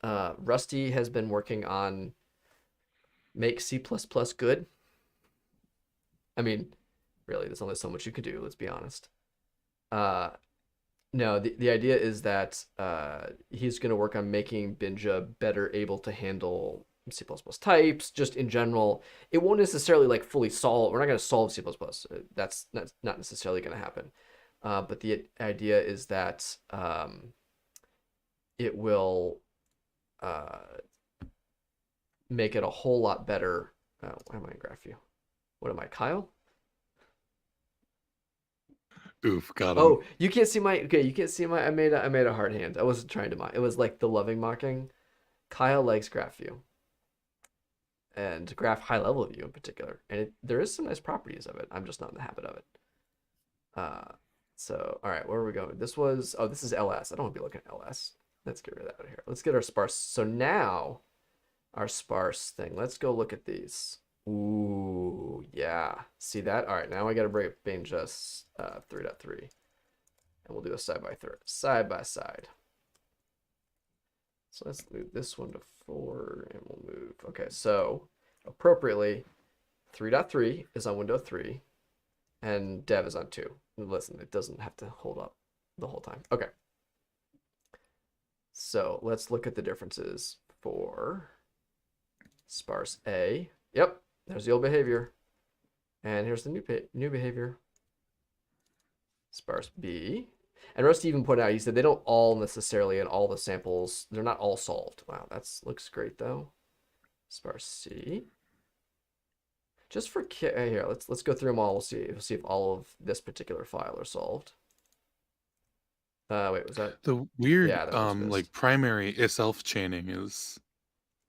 Speaker 1: Rusty has been working on make C++ good. I mean, really, there's only so much you can do, let's be honest. No, the idea is that he's going to work on making Binja better able to handle C++ types, just in general. It won't necessarily like fully solve. We're not going to solve C++. That's not necessarily going to happen. But the idea is that it will make it a whole lot better. Why am I in GraphView? What am I, Kyle?
Speaker 2: Oof, got him.
Speaker 1: Oh, you can't see my. Okay, you can't see my. I made a hard hand. I wasn't trying to mock. It was like the loving mocking. Kyle likes GraphView and Graph High Level View in particular, and there is some nice properties of it. I'm just not in the habit of it. So all right, where are we going? This is LS. I don't want to be looking at LS. Let's get rid of that out of here. Let's get our sparse. So now, our sparse thing. Let's go look at these. Ooh, yeah. See that? All right, now I got to bring up Binja 3.3. And we'll do a side by side. So let's move this one to 4, and we'll move. Okay, so appropriately, 3.3 is on window 3, and dev is on 2. Listen, it doesn't have to hold up the whole time. Okay. So let's look at the differences for sparse A. Yep, there's the old behavior. And here's the new behavior. Sparse B. And Rusty even pointed out, he said they don't all necessarily, in all the samples, they're not all solved. Wow, that looks great though. Sparse C. Just for here, let's go through them all. We'll see if all of this particular file are solved. Wait, was that
Speaker 2: The weird
Speaker 1: yeah, that was missed.
Speaker 2: like primary itself chaining is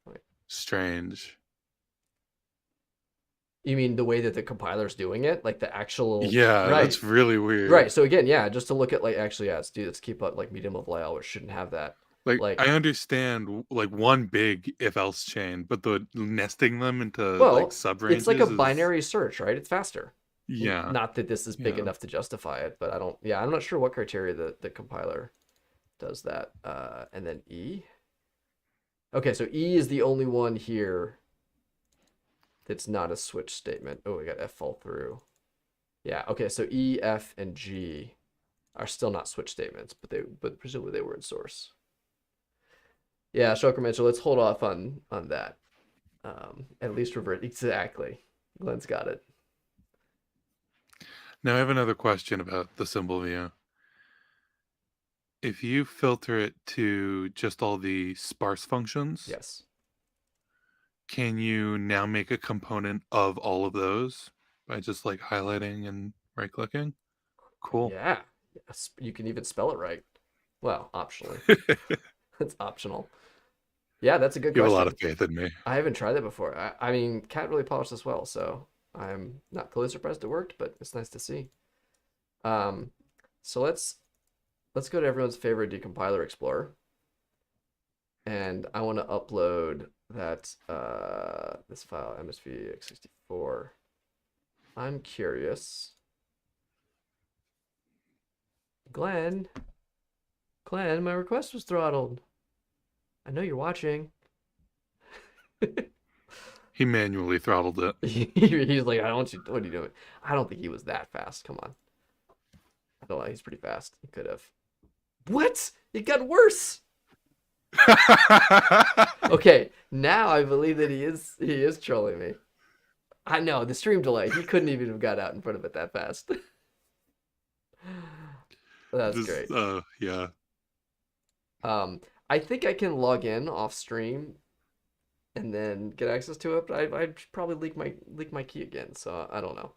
Speaker 1: Wait.
Speaker 2: strange.
Speaker 1: You mean the way that the compiler's doing it, like the actual?
Speaker 2: Yeah,
Speaker 1: right.
Speaker 2: that's really weird.
Speaker 1: Right. So again, yeah, just to look at like actually, yeah, let's keep up like medium level layout, which shouldn't have that.
Speaker 2: Like I understand like one big if else chain, but the nesting them into
Speaker 1: well,
Speaker 2: like sub ranges
Speaker 1: it's like a binary search, right? It's faster.
Speaker 2: Yeah.
Speaker 1: Not that this is big
Speaker 2: Yeah.
Speaker 1: enough to justify it, but I'm not sure what criteria the compiler does that. And then E. Okay, so E is the only one here that's not a switch statement. Oh, we got F fall through. Yeah, okay, so E, F, and G are still not switch statements, but presumably they were in source. Yeah, Shoker Mitchell, let's hold off on that. At least revert exactly. Glenn's got it.
Speaker 2: Now I have another question about the symbol view. If you filter it to just all the sparse functions,
Speaker 1: Yes.
Speaker 2: can you now make a component of all of those by just like highlighting and right clicking? Cool.
Speaker 1: Yeah. Yes. You can even spell it right. Well, optionally. It's optional. Yeah, that's a good
Speaker 2: You have a
Speaker 1: question.
Speaker 2: lot of faith in me.
Speaker 1: I haven't tried that before. I mean, Cat really polished this well, so I'm not totally surprised it worked, but it's nice to see. So let's go to everyone's favorite decompiler explorer. And I want to upload that this file, MSV x64. I'm curious. Glenn, my request was throttled. I know you're watching.
Speaker 2: He manually throttled it.
Speaker 1: He's like, I don't want you. What are you doing? I don't think he was that fast. Come on. I don't know. He's pretty fast. He could have. What? It got worse. Okay, now I believe that he is trolling me. I know the stream delay. He couldn't even have got out in front of it that fast. That's great.
Speaker 2: Yeah.
Speaker 1: I think I can log in off stream and then get access to it, but I'd probably leak my key again, so I don't know.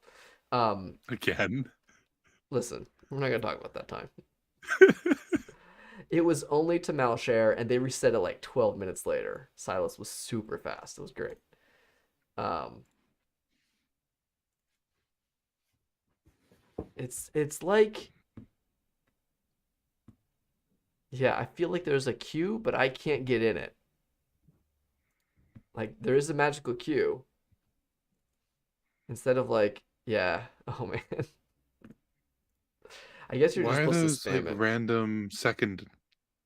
Speaker 2: Again.
Speaker 1: Listen, we're not gonna talk about that time. It was only to Malshare, and they reset it like 12 minutes later. Silas was super fast. It was great. Um, it's like, yeah, I feel like there's a queue, but I can't get in it. Like there is a magical queue instead of like, yeah. Oh man. I guess you're just
Speaker 2: Why are
Speaker 1: supposed to
Speaker 2: those like
Speaker 1: spam it.
Speaker 2: random second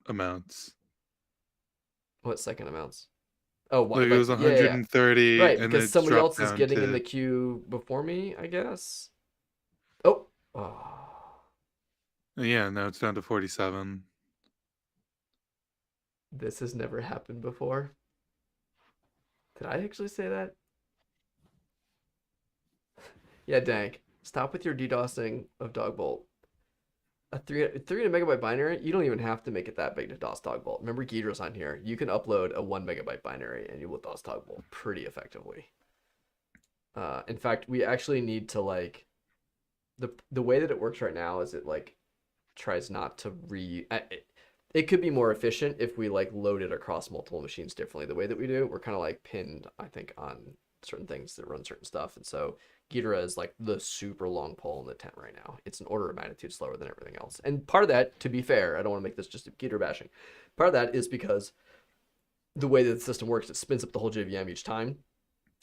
Speaker 2: amounts?
Speaker 1: What second amounts? Oh,
Speaker 2: Like
Speaker 1: what?
Speaker 2: it
Speaker 1: Like
Speaker 2: was
Speaker 1: yeah, yeah, yeah.
Speaker 2: 130
Speaker 1: Right,
Speaker 2: and then
Speaker 1: because
Speaker 2: it's
Speaker 1: somebody
Speaker 2: dropped
Speaker 1: else is
Speaker 2: down
Speaker 1: getting in the
Speaker 2: to
Speaker 1: queue before me, I guess. Oh, oh,
Speaker 2: yeah, now it's down to 47.
Speaker 1: this has never happened before. Did I actually say that? Yeah, Dank. Stop with your DDoSing of Dogbolt. A 300 megabyte binary, you don't even have to make it that big to DOS Dogbolt. Remember Ghidra's on here. You can upload a 1 megabyte binary and you will DOS Dogbolt pretty effectively. In fact, we actually need to like the way that it works right now is it like tries not to it could be more efficient if we like load it across multiple machines differently. The way that we do, we're kind of like pinned, I think, on certain things that run certain stuff. And so Ghidorah is like the super long pole in the tent right now. It's an order of magnitude slower than everything else. And part of that, to be fair, I don't want to make this just Ghidorah bashing. Part of that is because the way that the system works, it spins up the whole JVM each time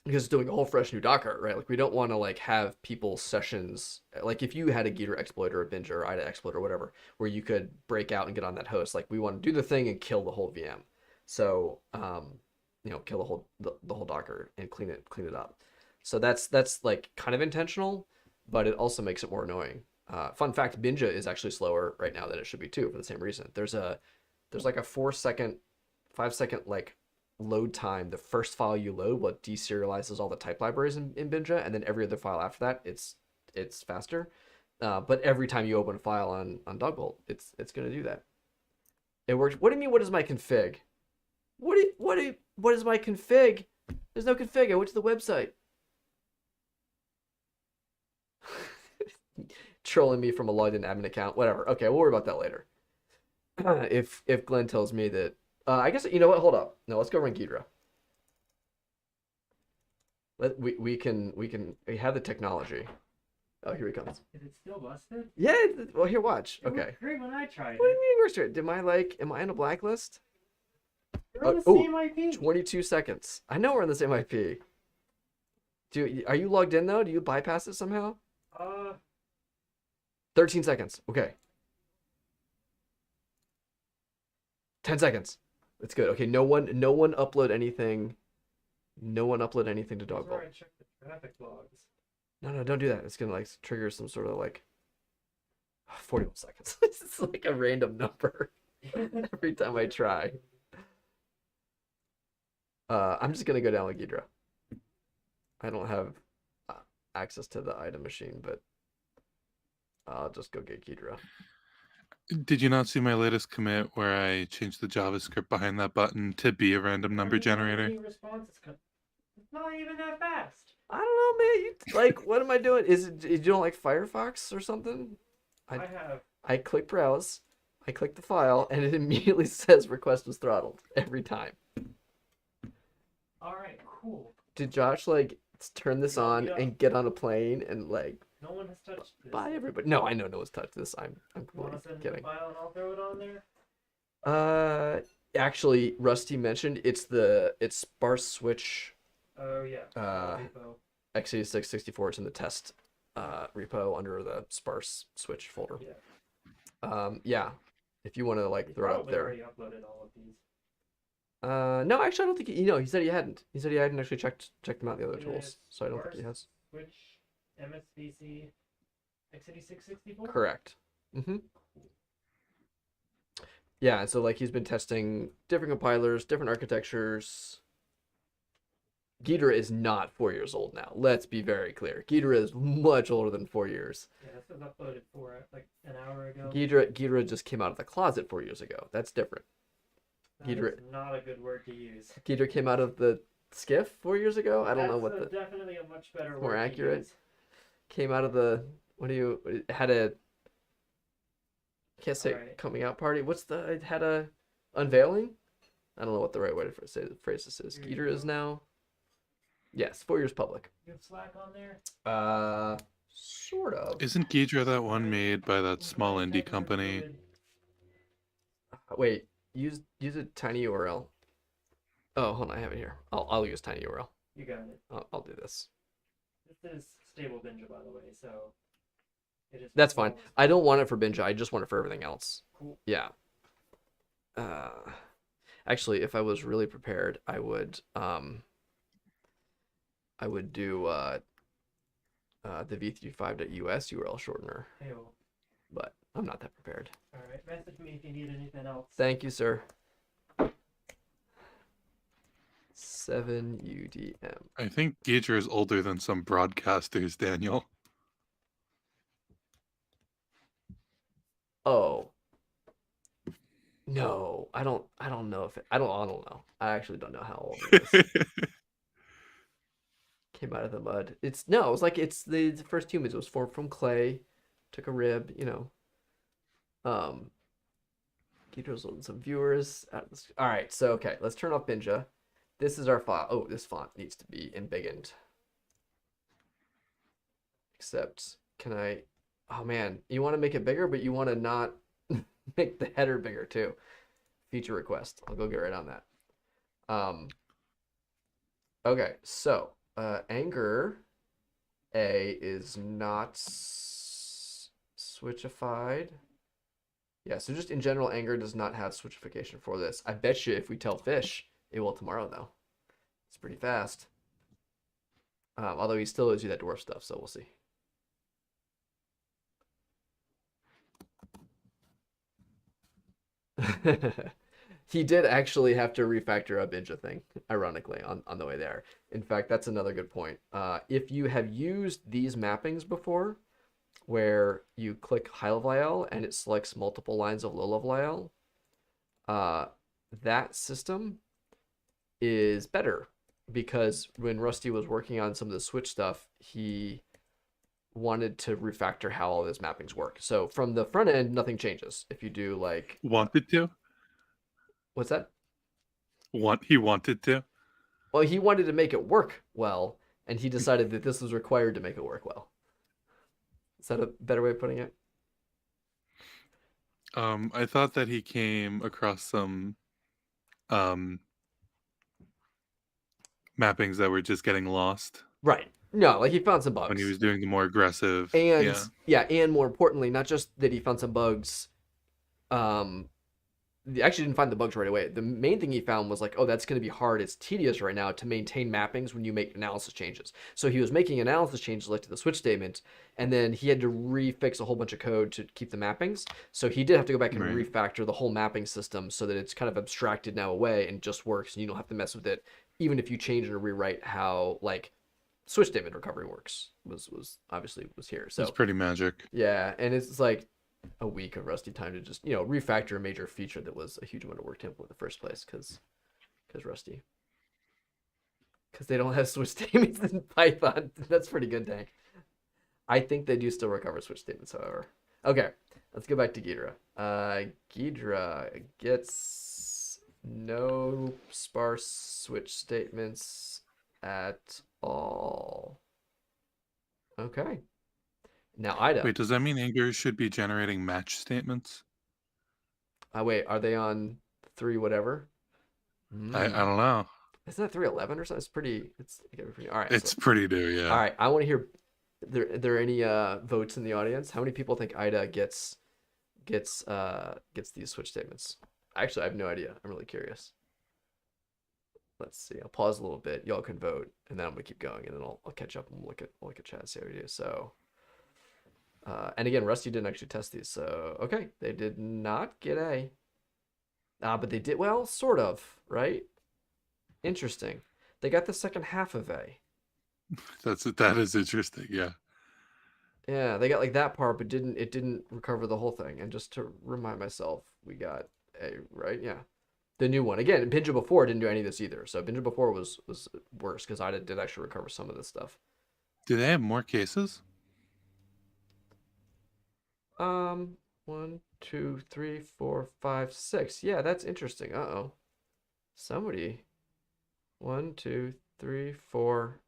Speaker 1: because it's doing a whole fresh new Docker, right? Like we don't want to like have people's sessions. Like if you had a Ghidorah exploit or a Binja or IDA exploit or whatever, where you could break out and get on that host, like we want to do the thing and kill the whole VM. So, kill the whole Docker and clean it up. So that's like kind of intentional, but it also makes it more annoying. Fun fact: Binja is actually slower right now than it should be too for the same reason. There's like a 4 second, 5 second like load time. The first file you load what deserializes all the type libraries in Binja, and then every other file after that it's faster. But every time you open a file on Dogbolt, it's gonna do that. It works. What do you mean? What is my config? What is my config? There's no config. I went to the website. Trolling me from a logged in admin account. Whatever. Okay, we'll worry about that later. If Glenn tells me that, I guess you know what. Hold up. No, let's go run Ghidra. We have the technology. Oh, here he comes.
Speaker 3: Is it still busted?
Speaker 1: Yeah. Well, here, watch.
Speaker 3: It
Speaker 1: Okay.
Speaker 3: worked great when I tried
Speaker 1: What do
Speaker 3: it.
Speaker 1: you mean we're straight? Am I on a blacklist?
Speaker 3: We're on the
Speaker 1: Oh,
Speaker 3: same IP.
Speaker 1: 22 seconds. I know we're on the same IP. Are you logged in though? Do you bypass it somehow?
Speaker 3: Uh,
Speaker 1: 13 seconds. Okay. 10 seconds. That's good. Okay, no one upload anything. No one upload anything to
Speaker 3: that's where
Speaker 1: Dogbolt.
Speaker 3: I checked the traffic logs.
Speaker 1: No, don't do that. It's gonna like trigger some sort of like 41 seconds. It's like a random number every time I try. I'm just gonna go down with Ghidra. I don't have access to the item machine, but I'll just go get Ghidra.
Speaker 2: Did you not see my latest commit where I changed the JavaScript behind that button to be a random number generator?
Speaker 3: It's not even that fast.
Speaker 1: I don't know, man. Like, what am I doing? Is it you don't like Firefox or something? I click browse, I click the file, and it immediately says request was throttled every time.
Speaker 3: All right, cool.
Speaker 1: Did Josh like turn this on
Speaker 3: Yeah.
Speaker 1: and get on a plane and like
Speaker 3: No one has touched this.
Speaker 1: bye everybody? No, I know no one's touched this. I'm
Speaker 3: Want
Speaker 1: completely
Speaker 3: to send me the
Speaker 1: kidding.
Speaker 3: file and I'll throw it on there?
Speaker 1: Actually, Rusty mentioned it's sparse switch
Speaker 3: Oh yeah. Repo.
Speaker 1: x86 64. It's in the test repo under the sparse switch folder.
Speaker 3: Yeah.
Speaker 1: Yeah. If you want to like
Speaker 3: You
Speaker 1: throw it up
Speaker 3: probably
Speaker 1: there.
Speaker 3: already uploaded all of these.
Speaker 1: No, actually, I don't think he said he hadn't. He said he hadn't actually checked them out the other
Speaker 3: Yeah,
Speaker 1: tools,
Speaker 3: it's
Speaker 1: so I don't think he has.
Speaker 3: Switch, MSVC, x86 64.
Speaker 1: Correct. Yeah, and so like he's been testing different compilers, different architectures. Ghidorah is not 4 years old now. Let's be very clear. Ghidorah is much older than 4 years.
Speaker 3: Yeah, this was uploaded for like an hour ago.
Speaker 1: Ghidorah just came out of the closet 4 years ago. That's different.
Speaker 3: That is
Speaker 1: Ghidorah-
Speaker 3: not a good word to use.
Speaker 1: Ghidorah came out of the skiff 4 years ago. I don't know what
Speaker 3: That's
Speaker 1: the
Speaker 3: definitely a much better
Speaker 1: more
Speaker 3: word to
Speaker 1: accurate.
Speaker 3: use.
Speaker 1: Came out of the Can't say
Speaker 3: Alright.
Speaker 1: coming out party. What's the? It had a unveiling. I don't know what the right way to say the phrase this is.
Speaker 3: Here you
Speaker 1: Geeter is
Speaker 3: go.
Speaker 1: now. Yes, 4 years public.
Speaker 3: You have Slack on there?
Speaker 1: Sort of.
Speaker 2: Isn't Ghidra that one made by that small
Speaker 3: When
Speaker 2: indie
Speaker 3: technically
Speaker 2: company?
Speaker 3: voted-
Speaker 1: Wait, use a tiny URL. Oh, hold on, I have it here. I'll use tiny URL.
Speaker 3: You got it.
Speaker 1: I'll do this.
Speaker 3: This is stable Binja, by the way, so it is.
Speaker 1: That's fine.
Speaker 3: proposed.
Speaker 1: I don't want it for Binja. I just want it for everything else.
Speaker 3: Cool.
Speaker 1: Yeah. Actually, if I was really prepared, I would do the v35.us URL shortener,
Speaker 3: Heyo.
Speaker 1: but I'm not that prepared.
Speaker 3: All right. Message me if you need anything else.
Speaker 1: Thank you, sir. 7UDM.
Speaker 2: I think Ghidra is older than some broadcasters, Daniel.
Speaker 1: Oh. No, I don't know if I don't know. I actually don't know how old it is. Came out of the mud. It was like it's the first humans. It was formed from clay, took a rib, Guido's loading some viewers. All right, so okay, let's turn off Binja. This is our file. Oh, this font needs to be embiggened. Except, can I? Oh man, you want to make it bigger, but you want to not make the header bigger too. Feature request. I'll go get right on that. Okay, so anger A is not switchified. Yeah, so just in general, anger does not have switchification for this. I bet you if we tell fish, it will tomorrow though. It's pretty fast. Although he still owes you that dwarf stuff, so we'll see. He did actually have to refactor a Binja thing, ironically, on the way there. In fact, that's another good point. If you have used these mappings before, where you click high level IL and it selects multiple lines of low level IL, that system is better because when Rusty was working on some of the Switch stuff, he wanted to refactor how all those mappings work. So from the front end, nothing changes. If you do like,
Speaker 2: Wanted to?
Speaker 1: what's that?
Speaker 2: He wanted to?
Speaker 1: Well, he wanted to make it work well, and he decided that this was required to make it work well. Is that a better way of putting it?
Speaker 2: I thought that he came across some mappings that were just getting lost
Speaker 1: Right. No, like he found some bugs.
Speaker 2: when he was doing the more aggressive.
Speaker 1: And
Speaker 2: yeah.
Speaker 1: and more importantly, not just that he found some bugs. He actually didn't find the bugs right away. The main thing he found was like, oh, that's going to be hard. It's tedious right now to maintain mappings when you make analysis changes. So he was making analysis changes like to the switch statement, and then he had to refix a whole bunch of code to keep the mappings. So he did have to go back and
Speaker 2: Right.
Speaker 1: refactor the whole mapping system so that it's kind of abstracted now away and just works, and you don't have to mess with it, even if you change or rewrite how like switch statement recovery works. Was obviously here. So
Speaker 2: It's pretty magic.
Speaker 1: yeah, and it's like a week of Rusty time to just refactor a major feature that was a huge amount of work to implement in the first place because Rusty, because they don't have switch statements in Python. That's pretty good, Dank. I think they do still recover switch statements, however. Okay, let's go back to Ghidra. Ghidra gets no sparse switch statements at all. Okay. Now Ida.
Speaker 2: Wait, does that mean Anger should be generating match statements?
Speaker 1: Wait, are they on 3 whatever?
Speaker 2: I don't know.
Speaker 1: Isn't that 311 or something? It's pretty. All right.
Speaker 2: It's
Speaker 1: So,
Speaker 2: pretty new, yeah.
Speaker 1: all right. I want to hear. There any votes in the audience? How many people think Ida gets these switch statements? Actually, I have no idea. I'm really curious. Let's see. I'll pause a little bit. Y'all can vote, and then I'm gonna keep going, and then I'll catch up and look at chat. See how we do. So. And again, Rusty didn't actually test these, so okay, they did not get A. But they did, well, sort of, right? Interesting. They got the second half of A.
Speaker 2: That is interesting, yeah.
Speaker 1: Yeah, they got like that part, but it didn't recover the whole thing. And just to remind myself, we got A, right? Yeah. The new one. Again, Binja before didn't do any of this either. So Binja before was worse because I did actually recover some of this stuff.
Speaker 2: Do they have more cases?
Speaker 1: 1, 2, 3, 4, 5, 6. Yeah, that's interesting. Uh-oh. Somebody. 1, 2, 3, 4,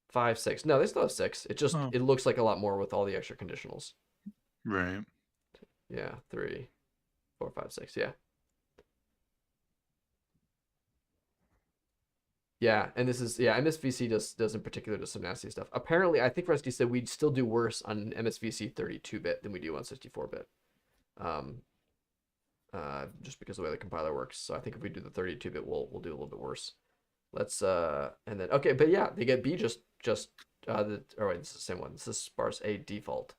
Speaker 1: 5, 6. No, they still have 6.
Speaker 2: Oh,
Speaker 1: It looks like a lot more with all the extra conditionals.
Speaker 2: right.
Speaker 1: Yeah, 3, 4, 5, 6. Yeah. Yeah, and this is MSVC does in particular does some nasty stuff. Apparently, I think Rusty said we'd still do worse on MSVC 32-bit than we do on 64-bit. Um, just because of the way the compiler works. So I think if we do the 32-bit, we'll do a little bit worse. Let's and then okay, but yeah, they get B just wait, this is the same one. This is sparse A default.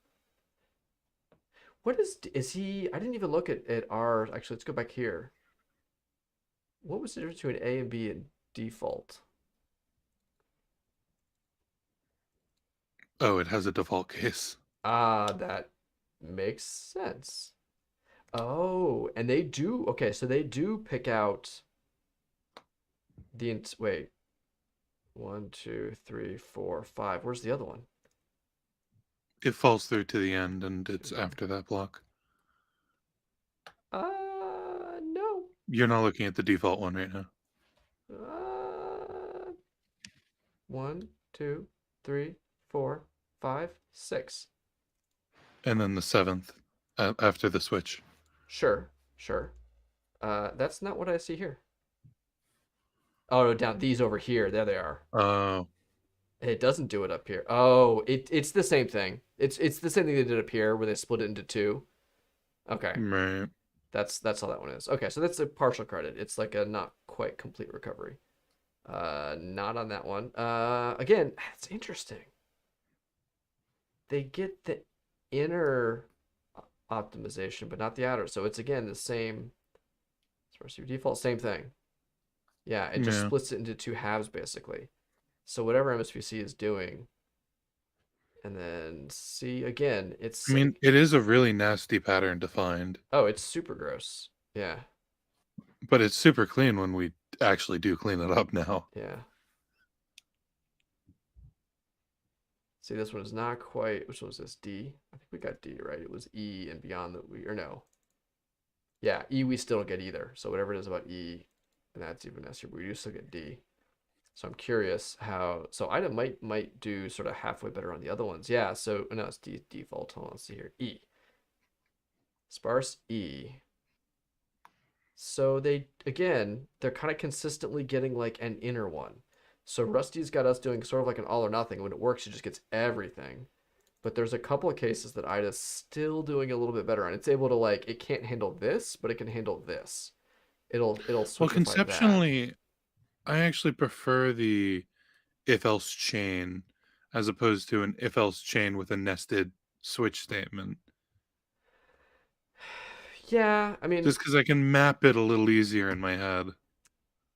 Speaker 1: What is he? I didn't even look at R. Actually, let's go back here. What was the difference between A and B and default?
Speaker 2: Oh, it has a default case.
Speaker 1: Ah, that makes sense. Oh, and they do. Okay, so they do pick out wait. 1, 2, 3, 4, 5. Where's the other one?
Speaker 2: It falls through to the end, and it's after that block.
Speaker 1: No.
Speaker 2: You're not looking at the default one right now.
Speaker 1: 1, 2, 3, 4, 5, 6.
Speaker 2: And then the 7th after the switch.
Speaker 1: Sure. That's not what I see here. Oh, no, down these over here. There they are.
Speaker 2: Oh,
Speaker 1: It doesn't do it up here. Oh, it's the same thing. It's the same thing they did up here where they split it into 2. Okay.
Speaker 2: right.
Speaker 1: That's all that one is. Okay, so that's a partial credit. It's like a not quite complete recovery. Not on that one. Again, it's interesting. They get the inner optimization, but not the outer. So it's again the same. Source default, same thing. Yeah, it just
Speaker 2: Yeah.
Speaker 1: splits it into 2 halves basically. So whatever MSVC is doing, and then C again, it's
Speaker 2: I mean, it is a really nasty pattern to find,
Speaker 1: oh, it's super gross. Yeah,
Speaker 2: but it's super clean when we actually do clean it up now.
Speaker 1: yeah. See, this one is not quite. Which one was this? D? I think we got D, right? It was E and beyond that or no. Yeah, E we still don't get either. So whatever it is about E, and that's even nastier, but we do still get D. So I'm curious how. So IDA might do sort of halfway better on the other ones. Yeah. So no, it's default. Hold on, let's see here. E. Sparse E. So they're kind of consistently getting like an inner one. So Rusty's got us doing sort of like an all or nothing. When it works, it just gets everything. But there's a couple of cases that IDA's still doing a little bit better on. It's able to like, it can't handle this, but it can handle this. It'll
Speaker 2: Well,
Speaker 1: switch that.
Speaker 2: conceptually, I actually prefer the if-else chain as opposed to an if-else chain with a nested switch statement.
Speaker 1: Yeah, I mean,
Speaker 2: Just because I can map it a little easier in my head.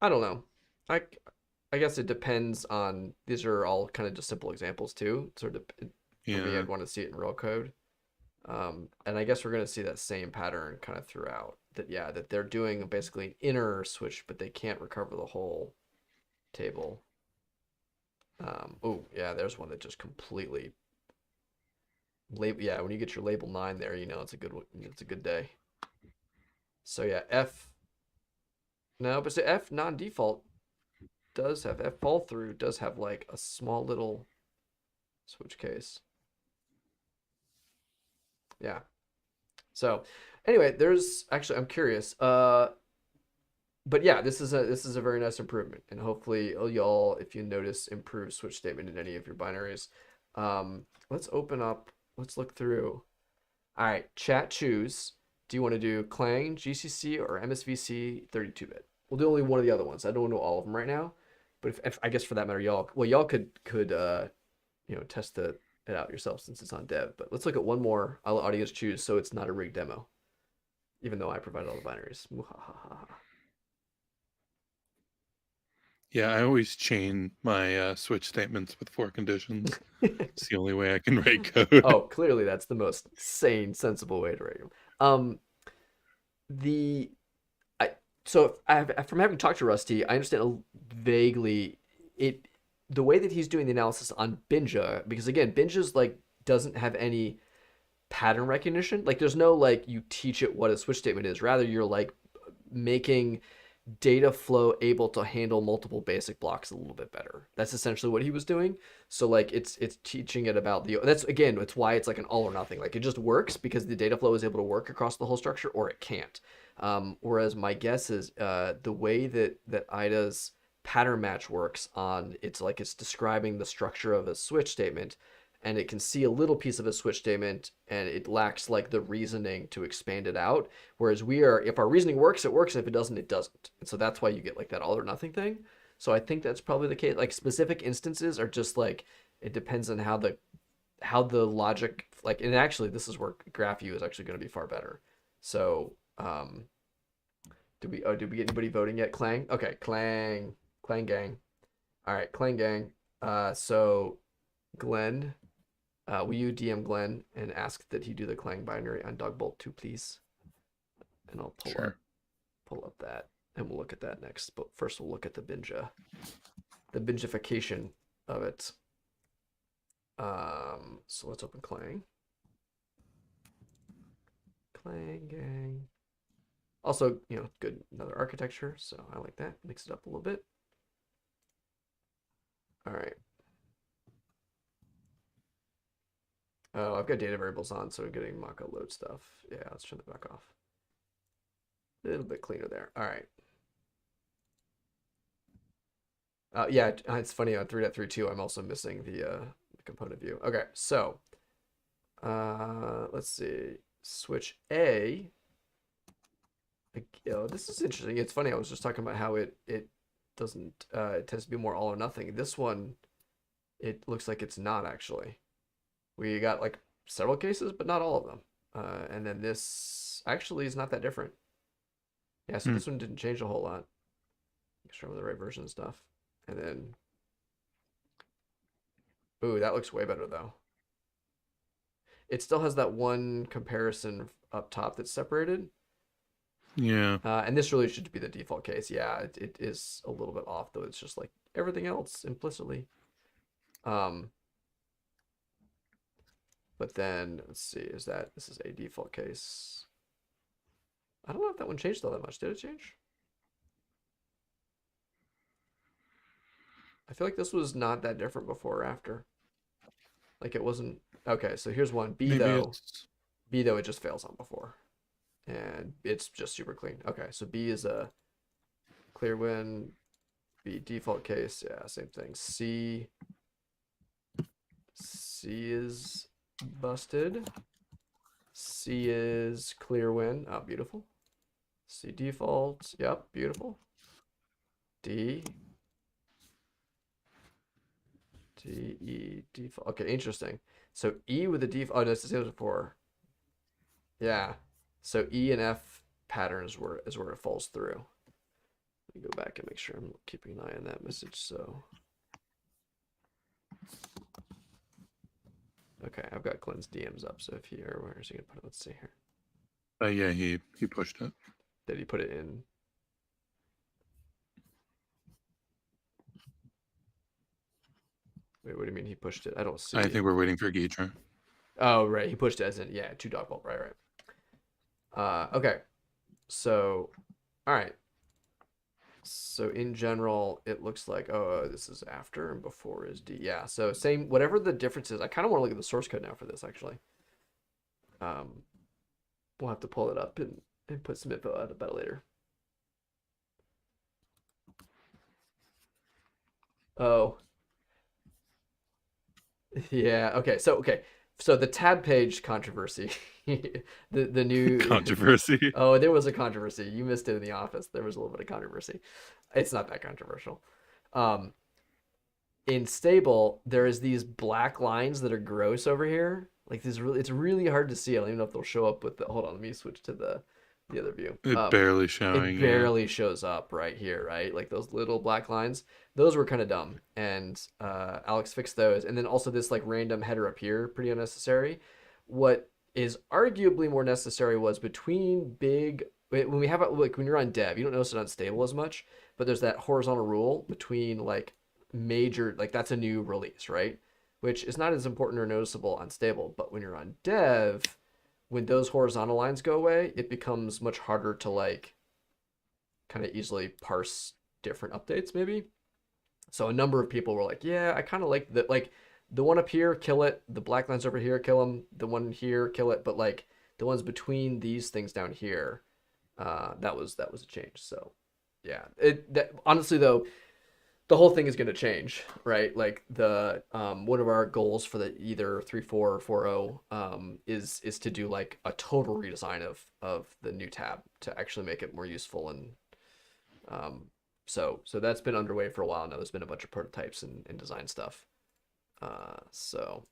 Speaker 1: I don't know. I guess it depends on. These are all kind of just simple examples too. Sort of for me,
Speaker 2: Yeah.
Speaker 1: I'd want to see it in real code. And I guess we're gonna see that same pattern kind of throughout. That they're doing basically an inner switch, but they can't recover the whole table. Oh yeah, there's one that just completely label. Yeah, when you get your label 9 there, you know it's a good one. It's a good day. So yeah, F. No, but so F non-default does have F fall through does have like a small little switch case. Yeah. So anyway, there's actually I'm curious. But yeah, this is a very nice improvement, and hopefully y'all, if you notice improved switch statement in any of your binaries. Let's open up. Let's look through. All right, chat choose. Do you want to do Clang, GCC, or MSVC 32-bit? We'll do only one of the other ones. I don't know all of them right now, but if I guess for that matter, y'all could test it out yourself since it's on dev. But let's look at one more. I'll let audience choose so it's not a rigged demo, even though I provided all the binaries.
Speaker 2: Yeah, I always chain my switch statements with 4 conditions. It's the only way I can write code.
Speaker 1: Oh, clearly that's the most sane, sensible way to rate them. From having talked to Rusty, I understand vaguely the way that he's doing the analysis on Binja, because again, Binja's like doesn't have any pattern recognition. Like there's no like you teach it what a switch statement is. Rather, you're like making data flow able to handle multiple basic blocks a little bit better. That's essentially what he was doing. So like it's teaching it about the that's again it's why it's like an all or nothing. Like it just works because the data flow is able to work across the whole structure or it can't. Whereas my guess is the way that IDA's pattern match works on it's like it's describing the structure of a switch statement and it can see a little piece of a switch statement and it lacks like the reasoning to expand it out. Whereas we are, if our reasoning works, it works. If it doesn't, it doesn't. And so that's why you get like that all or nothing thing. So I think that's probably the case. Like specific instances are just like, it depends on how the logic, like, and actually this is where GraphView is actually going to be far better. So, did we get anybody voting yet? Clang? Okay. Clang gang. All right. Clang gang. So Glenn, will you DM Glenn and ask that he do the Clang binary on Dogbolt 2, please? And I'll pull up that, and we'll look at that next. But first, we'll look at the bingification of it. So let's open Clang. Clang gang. Also, good another architecture, so I like that. Mix it up a little bit. All right. Oh, I've got data variables on, so I'm getting Maka load stuff. Yeah, let's turn that back off. A little bit cleaner there. All right. Yeah, it's funny on 3.32, I'm also missing the component view. Okay, so let's see. Switch A. This is interesting. It's funny. I was just talking about how it doesn't. It tends to be more all or nothing. This one, it looks like it's not actually. We got like several cases, but not all of them. And then this actually is not that different. Yeah, so this one didn't change a whole lot. Make sure I'm with the right version and stuff. And then, ooh, that looks way better though. It still has that one comparison up top that's separated.
Speaker 2: Yeah.
Speaker 1: And this really should be the default case. Yeah, it is a little bit off though. It's just like everything else implicitly. But then let's see, this is a default case. I don't know if that one changed all that much. Did it change? I feel like this was not that different before or after. Like it wasn't. Okay, so here's one. B though, it just fails on before. And it's just super clean. Okay, so B is a clear win. B default case, yeah, same thing. C is busted. C is clear win. Oh, beautiful. C default. Yep, beautiful. D, E default. Okay, interesting. So E with the default. Oh, no, it's the same as before. Yeah. So E and F patterns is where it falls through. Let me go back and make sure I'm keeping an eye on that message. So. Okay, I've got Glenn's DMs up. So if where is he gonna put it? Let's see here.
Speaker 2: Yeah, he pushed it.
Speaker 1: Did he put it in? Wait, what do you mean he pushed it? I don't see.
Speaker 2: I think we're waiting for Geetra.
Speaker 1: Oh, right. He pushed it as in, yeah, 2 Dogbolt. Right. Okay. So, all right. So in general, it looks like, oh, this is after and before is D. Yeah. So same, whatever the difference is. I kind of want to look at the source code now for this, actually. We'll have to pull it up and put some info out about it later. Oh. Yeah. Okay. So the tab page controversy, the new
Speaker 2: controversy.
Speaker 1: Oh, there was a controversy. You missed it in the office. There was a little bit of controversy. It's not that controversial. In stable, there is these black lines that are gross over here. Like this, it's really hard to see. I don't even know if they'll show up with the. Hold on, let me switch to the other view.
Speaker 2: It's barely showing.
Speaker 1: It barely shows up right here, right? Like those little black lines. Those were kind of dumb, and Alex fixed those. And then also this like random header up here, pretty unnecessary. What is arguably more necessary was between big when we have like when you're on dev, you don't notice it on stable as much, but there's that horizontal rule between like major, like that's a new release, right? which is not as important or noticeable on stable. But when you're on dev, when those horizontal lines go away, it becomes much harder to like kind of easily parse different updates maybe. So a number of people were like, yeah, I kind of like the one up here, kill it. The black lines over here, kill them. The one here, kill it. But like the ones between these things down here, that was a change. So yeah, honestly though, the whole thing is going to change, right? Like the one of our goals for the either 3.4 or 4.0 is to do like a total redesign of the new tab to actually make it more useful. And so that's been underway for a while now. There's been a bunch of prototypes and design stuff. So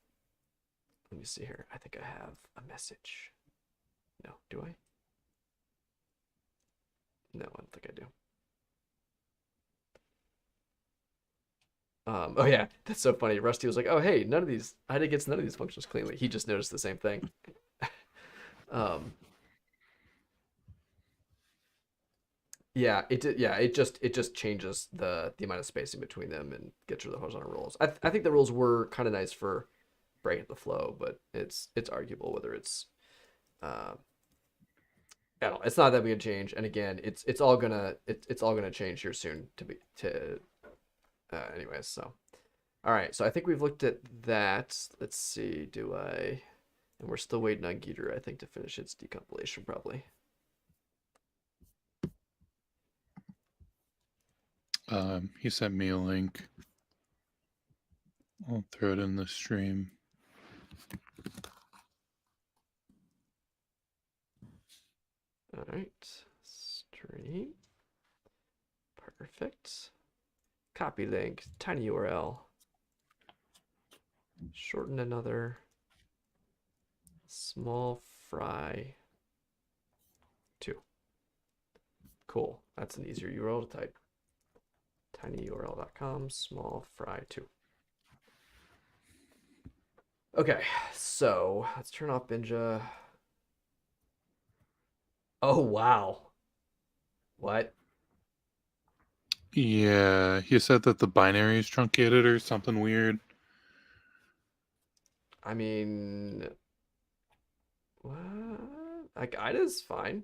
Speaker 1: let me see here. I think I have a message. No, do I? No, I don't think I do. Oh yeah, that's so funny. Rusty was like, "Oh hey, I didn't get none of these functions cleanly." He just noticed the same thing. Yeah, it did. Yeah, it just changes the amount of spacing between them and gets rid of the horizontal rules. I think the rules were kind of nice for breaking the flow, but it's arguable whether it's I don't know. It's not that big a change. And again, it's all gonna change here soon anyways. So all right, so I think we've looked at that. Let's see, and we're still waiting on Geeter, I think, to finish its decompilation probably.
Speaker 2: He sent me a link. I'll throw it in the stream.
Speaker 1: All right, stream. Perfect. Copy link, tiny URL. Shorten another. Small fry 2. Cool. That's an easier URL to type. tinyurl.com small fry 2. Okay, so let's turn off Binja. Oh wow. What?
Speaker 2: Yeah, he said that the binary is truncated or something weird.
Speaker 1: I mean, what? Like, IDA's fine.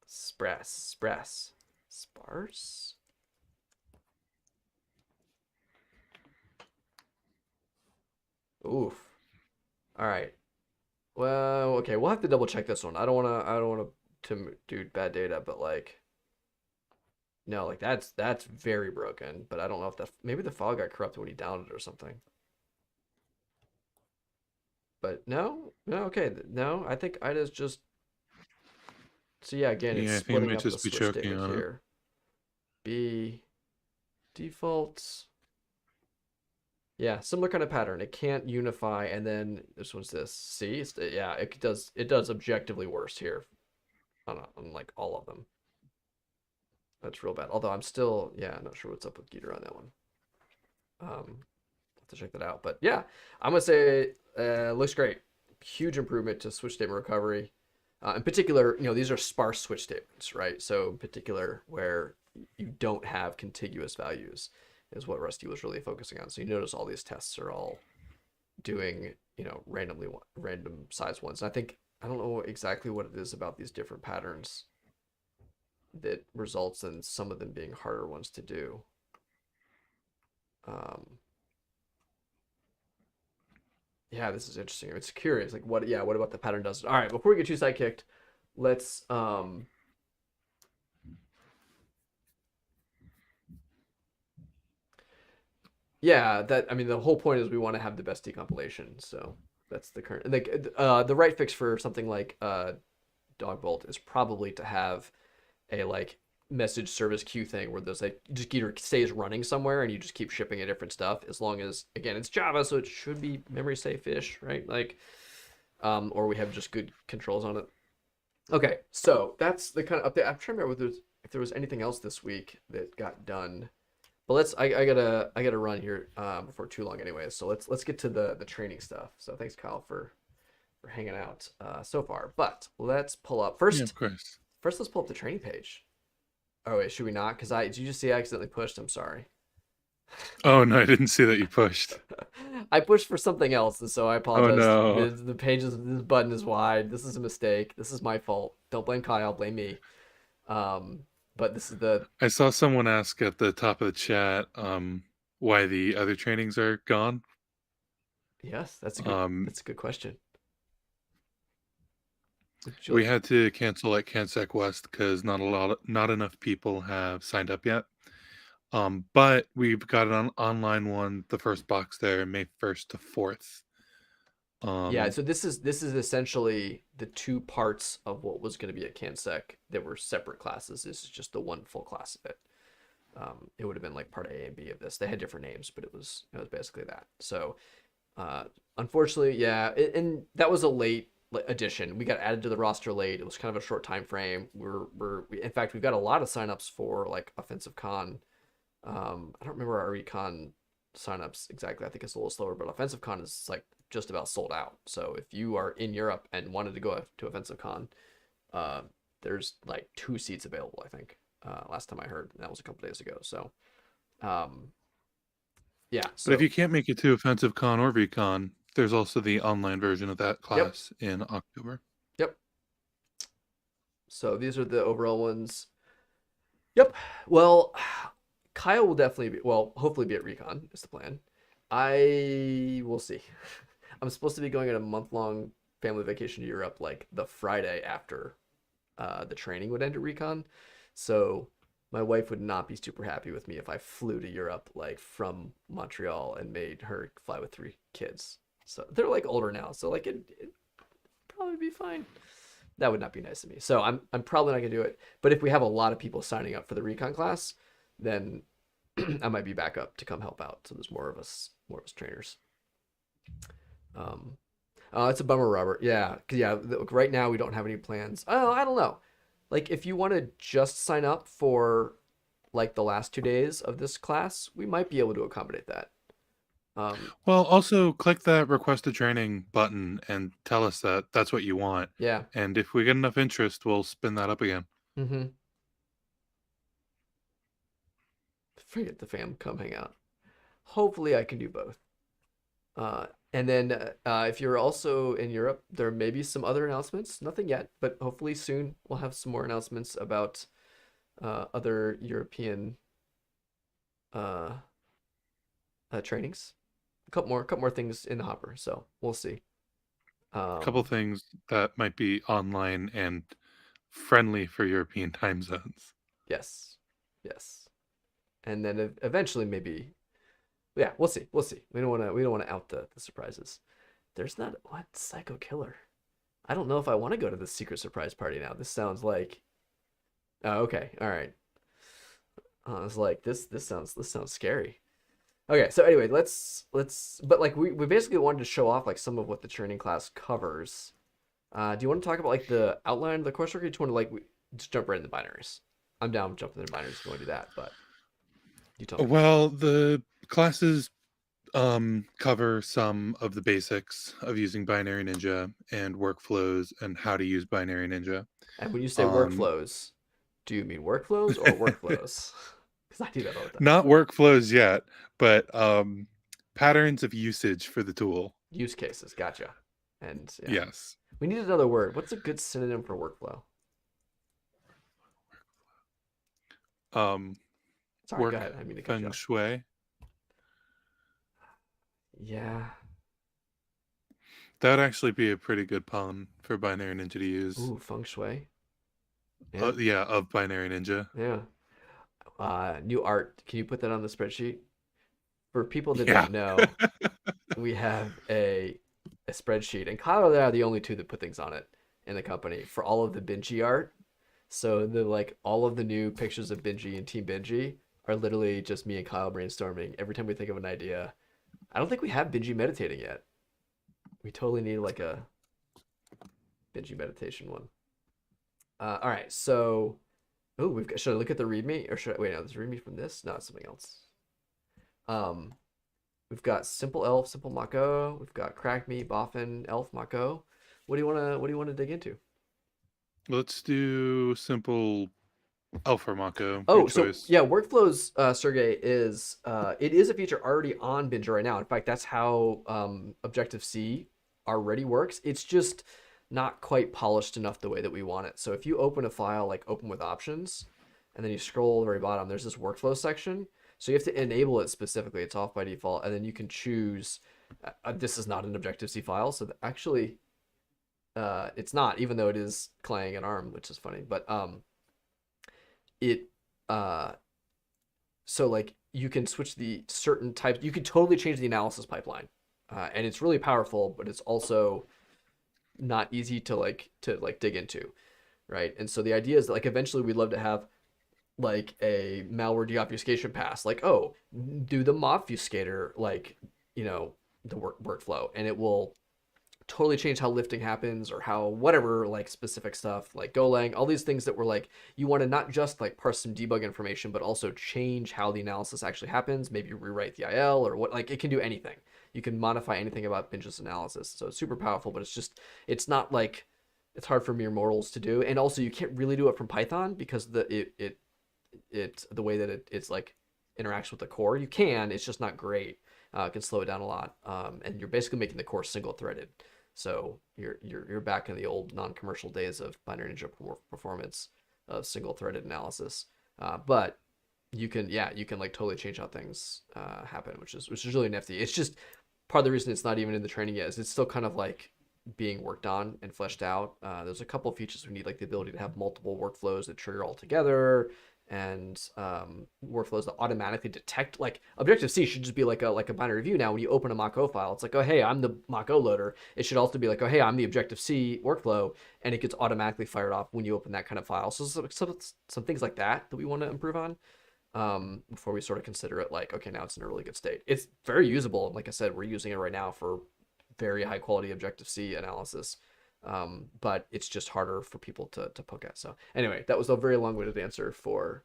Speaker 1: Sparse. Oof. All right. Well, okay, we'll have to double check this one. I don't wanna to do bad data, but like, no, like that's very broken. But I don't know if maybe the file got corrupted when he downloaded it or something. But no, okay, no. I think IDA's just. So yeah, again, it's
Speaker 2: Yeah, I think it
Speaker 1: splitting
Speaker 2: might
Speaker 1: up the
Speaker 2: just be
Speaker 1: switch
Speaker 2: choking
Speaker 1: statement
Speaker 2: on it.
Speaker 1: here. B defaults. Yeah, similar kind of pattern. It can't unify, and then this one's this. See, yeah, it does objectively worse here on like all of them. That's real bad. Although I'm still, yeah, not sure what's up with Geeter on that one. Have to check that out. But yeah, I'm gonna say looks great. Huge improvement to switch statement recovery. In particular, these are sparse switch statements, right? So in particular, where you don't have contiguous values is what Rusty was really focusing on. So you notice all these tests are all doing, random size ones. And I don't know exactly what it is about these different patterns that results in some of them being harder ones to do. Yeah, this is interesting. It's curious. Like what about the pattern does? All right, before we get too sidekicked, let's yeah, the whole point is we want to have the best decompilation. So that's the current the right fix for something like Dogbolt is probably to have a like message service queue thing where there's like just either stays running somewhere and you just keep shipping a different stuff as long as, again, it's Java, so it should be memory safe-ish, right? Like or we have just good controls on it. Okay, so that's the kind of update. I'm trying to remember if there was anything else this week that got done. But I gotta run here before too long anyway. So let's get to the training stuff. So thanks, Kyle, for hanging out so far. But let's pull up first.
Speaker 2: Yeah, of course.
Speaker 1: First, let's pull up the training page. Oh wait, should we not? Did you just see I accidentally pushed? I'm sorry.
Speaker 2: Oh no, I didn't see that you pushed.
Speaker 1: I pushed for something else, and so I
Speaker 2: Oh
Speaker 1: apologize.
Speaker 2: no.
Speaker 1: The page is this button is wide. This is a mistake. This is my fault. Don't blame Kyle. Blame me. Um, but this is the
Speaker 2: I saw someone ask at the top of the chat why the other trainings are gone.
Speaker 1: yes.
Speaker 2: Um
Speaker 1: That's a good question. Would you
Speaker 2: we
Speaker 1: like?
Speaker 2: had to cancel at CanSec West because not enough people have signed up yet. But we've got an online one, the first box there, May 1st to 4th.
Speaker 1: Yeah.
Speaker 2: Um
Speaker 1: So this is essentially the two parts of what was going to be at CanSec that were separate classes. This is just the one full class of it. It would have been like part A and B of this. They had different names, but it was basically that. So Uh, unfortunately, yeah, and that was a late addition. We got added to the roster late. It was kind of a short time frame. In fact, we've got a lot of signups for like Offensive Con. I don't remember our Recon signups exactly. I think it's a little slower, but Offensive Con is like just about sold out. So if you are in Europe and wanted to go to Offensive Con, uh, there's like 2 seats available. I think last time I heard, and that was a couple days ago. So um, yeah,
Speaker 2: but if
Speaker 1: so
Speaker 2: you can't make it to Offensive Con or VCon, there's also the online version of that
Speaker 1: yep,
Speaker 2: class in October.
Speaker 1: yep. So these are the overall ones. Yep. Well, Kyle will definitely be, well, hopefully be at Recon is the plan. I will see. I'm supposed to be going on a month-long family vacation to Europe like the Friday after the training would end at Recon. So my wife would not be super happy with me if I flew to Europe like from Montreal and made her fly with 3 kids. So they're like older now, so like it'd probably be fine. That would not be nice of me. So I'm probably not gonna do it. But if we have a lot of people signing up for the recon class, then I might be back up to come help out. So there's more of us trainers. Um, it's a bummer, Robert. Yeah, 'cause yeah. Right now we don't have any plans. Oh, I don't know. Like if you want to just sign up for like the last 2 days of this class, we might be able to accommodate that. Um,
Speaker 2: Well, also click that request a training button and tell us that that's what you want.
Speaker 1: yeah.
Speaker 2: And if we get enough interest, we'll spin that up again.
Speaker 1: Mm-hmm. Forget the fam, come hang out. Hopefully I can do both. And then if you're also in Europe, there may be some other announcements. Nothing yet, but hopefully soon we'll have some more announcements about other European uh, trainings. Couple more things in the hopper. So we'll see.
Speaker 2: A couple
Speaker 1: Um,
Speaker 2: things that might be online and friendly for European time zones.
Speaker 1: yes, yes. And then eventually maybe, yeah, we'll see. We'll see. We don't want to out the surprises. There's not what Psycho Killer. I don't know if I want to go to the secret surprise party now. This sounds like oh, okay, all right. I was like, this sounds scary. Okay, so anyway, let's but like we basically wanted to show off like some of what the training class covers. Do you want to talk about like the outline of the course structure? Do you want to just jump right into binaries? I'm down jumping into binaries if you want to do that, but you tell me.
Speaker 2: Well, the classes cover some of the basics of using Binary Ninja and workflows and how to use Binary Ninja.
Speaker 1: And when you say
Speaker 2: Um,
Speaker 1: workflows, do you mean workflows or workflows? Because I do that all the time.
Speaker 2: not workflows yet, but patterns of usage for the tool.
Speaker 1: Use cases, gotcha. And yeah,
Speaker 2: Yes.
Speaker 1: we need another word. What's a good synonym for workflow?
Speaker 2: Um,
Speaker 1: Sorry, go
Speaker 2: work
Speaker 1: ahead. I didn't mean to cut you
Speaker 2: feng
Speaker 1: off.
Speaker 2: shui.
Speaker 1: Yeah.
Speaker 2: That would actually be a pretty good pun for Binary Ninja to use.
Speaker 1: Ooh, feng shui. Yeah,
Speaker 2: Yeah, of Binary Ninja.
Speaker 1: yeah. New art. Can you put that on the spreadsheet? For people that
Speaker 2: Yeah.
Speaker 1: don't know, we have a spreadsheet, and Kyle and I are the only two that put things on it in the company for all of the Benji art. So the like all of the new pictures of Benji and Team Benji are literally just me and Kyle brainstorming every time we think of an idea. I don't think we have Benji meditating yet. We totally need like a Benji meditation one. All right, so oh, we've got. Should I look at the README or should I wait? No, there's a README from this. No, it's something else. Um, we've got Simple Elf, Simple Mako. We've got Crack Me, Boffin, Elf, Mako. What do you wanna dig into?
Speaker 2: Let's do simple Alpha Mako, your
Speaker 1: Oh, so
Speaker 2: choice.
Speaker 1: yeah, workflows, Sergey, is it is a feature already on Binja right now. In fact, that's how Objective C already works. It's just not quite polished enough the way that we want it. So if you open a file like open with options, and then you scroll to the very bottom, there's this workflow section. So you have to enable it specifically. It's off by default, and then you can choose. This is not an Objective C file, so actually, it's not, even though it is Clang and ARM, which is funny. But it uh so like you can switch the certain types, you can totally change the analysis pipeline, and it's really powerful, but it's also not easy to dig into, right? And so the idea is that like eventually we'd love to have like a malware deobfuscation pass, like, oh, do the mobfuscator, like, the workflow, and it will totally change how lifting happens, or how whatever, like specific stuff like Golang, all these things that were like, you want to not just like parse some debug information, but also change how the analysis actually happens, maybe rewrite the IL or what, like it can do anything. You can modify anything about Binja's analysis. So it's super powerful, but it's not like, it's hard for mere mortals to do. And also you can't really do it from Python because the way that it's like interacts with the core. You can, it's just not great. It can slow it down a lot. And you're basically making the core single threaded. So you're back in the old non-commercial days of Binary Ninja performance of single-threaded analysis. But you can like totally change how things happen, which is really nifty. It's just part of the reason it's not even in the training yet is it's still kind of like being worked on and fleshed out. There's a couple of features we need, like the ability to have multiple workflows that trigger all together, and workflows that automatically detect, like Objective-C should just be like a binary view now. When you open a Mach-O file, it's like, oh hey, I'm the Mach-O loader. It should also be like, oh hey, I'm the Objective-C workflow, and it gets automatically fired off when you open that kind of file. So some things like that we want to improve on before we sort of consider it like, okay, now it's in a really good state. It's very usable, and like I said, we're using it right now for very high quality Objective-C analysis. But it's just harder for people to poke at. So anyway, that was a very long-winded answer for.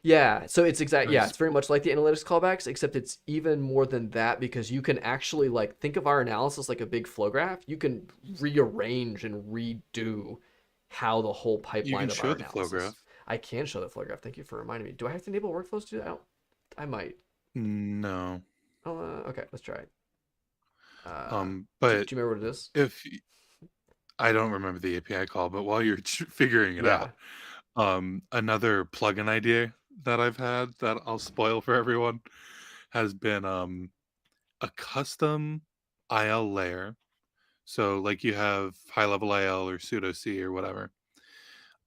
Speaker 1: Yeah, so it's it's very much like the analytics callbacks, except it's even more than that, because you can actually like think of our analysis like a big flow graph. You can rearrange and redo how the whole
Speaker 2: You
Speaker 1: pipeline
Speaker 2: can
Speaker 1: of
Speaker 2: show
Speaker 1: our
Speaker 2: the flow
Speaker 1: analysis.
Speaker 2: graph.
Speaker 1: I can show the flow graph. Thank you for reminding me. Do I have to enable workflows to do that? I might.
Speaker 2: No.
Speaker 1: Oh, okay, let's try it. Do
Speaker 2: But
Speaker 1: you remember what it is?
Speaker 2: if I don't remember the API call, but while you're figuring it
Speaker 1: Yeah.
Speaker 2: out, another plugin idea that I've had that I'll spoil for everyone has been a custom IL layer. So like you have high level IL or pseudo C or whatever,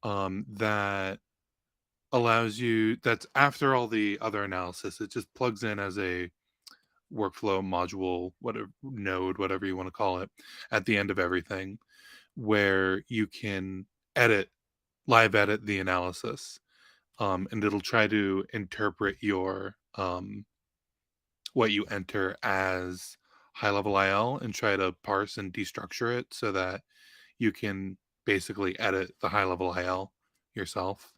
Speaker 2: that allows you, that's after all the other analysis. It just plugs in as a workflow module, whatever node, whatever you want to call it, at the end of everything, where you can live edit the analysis, and it'll try to interpret your what you enter as high level IL and try to parse and destructure it so that you can basically edit the high level IL yourself.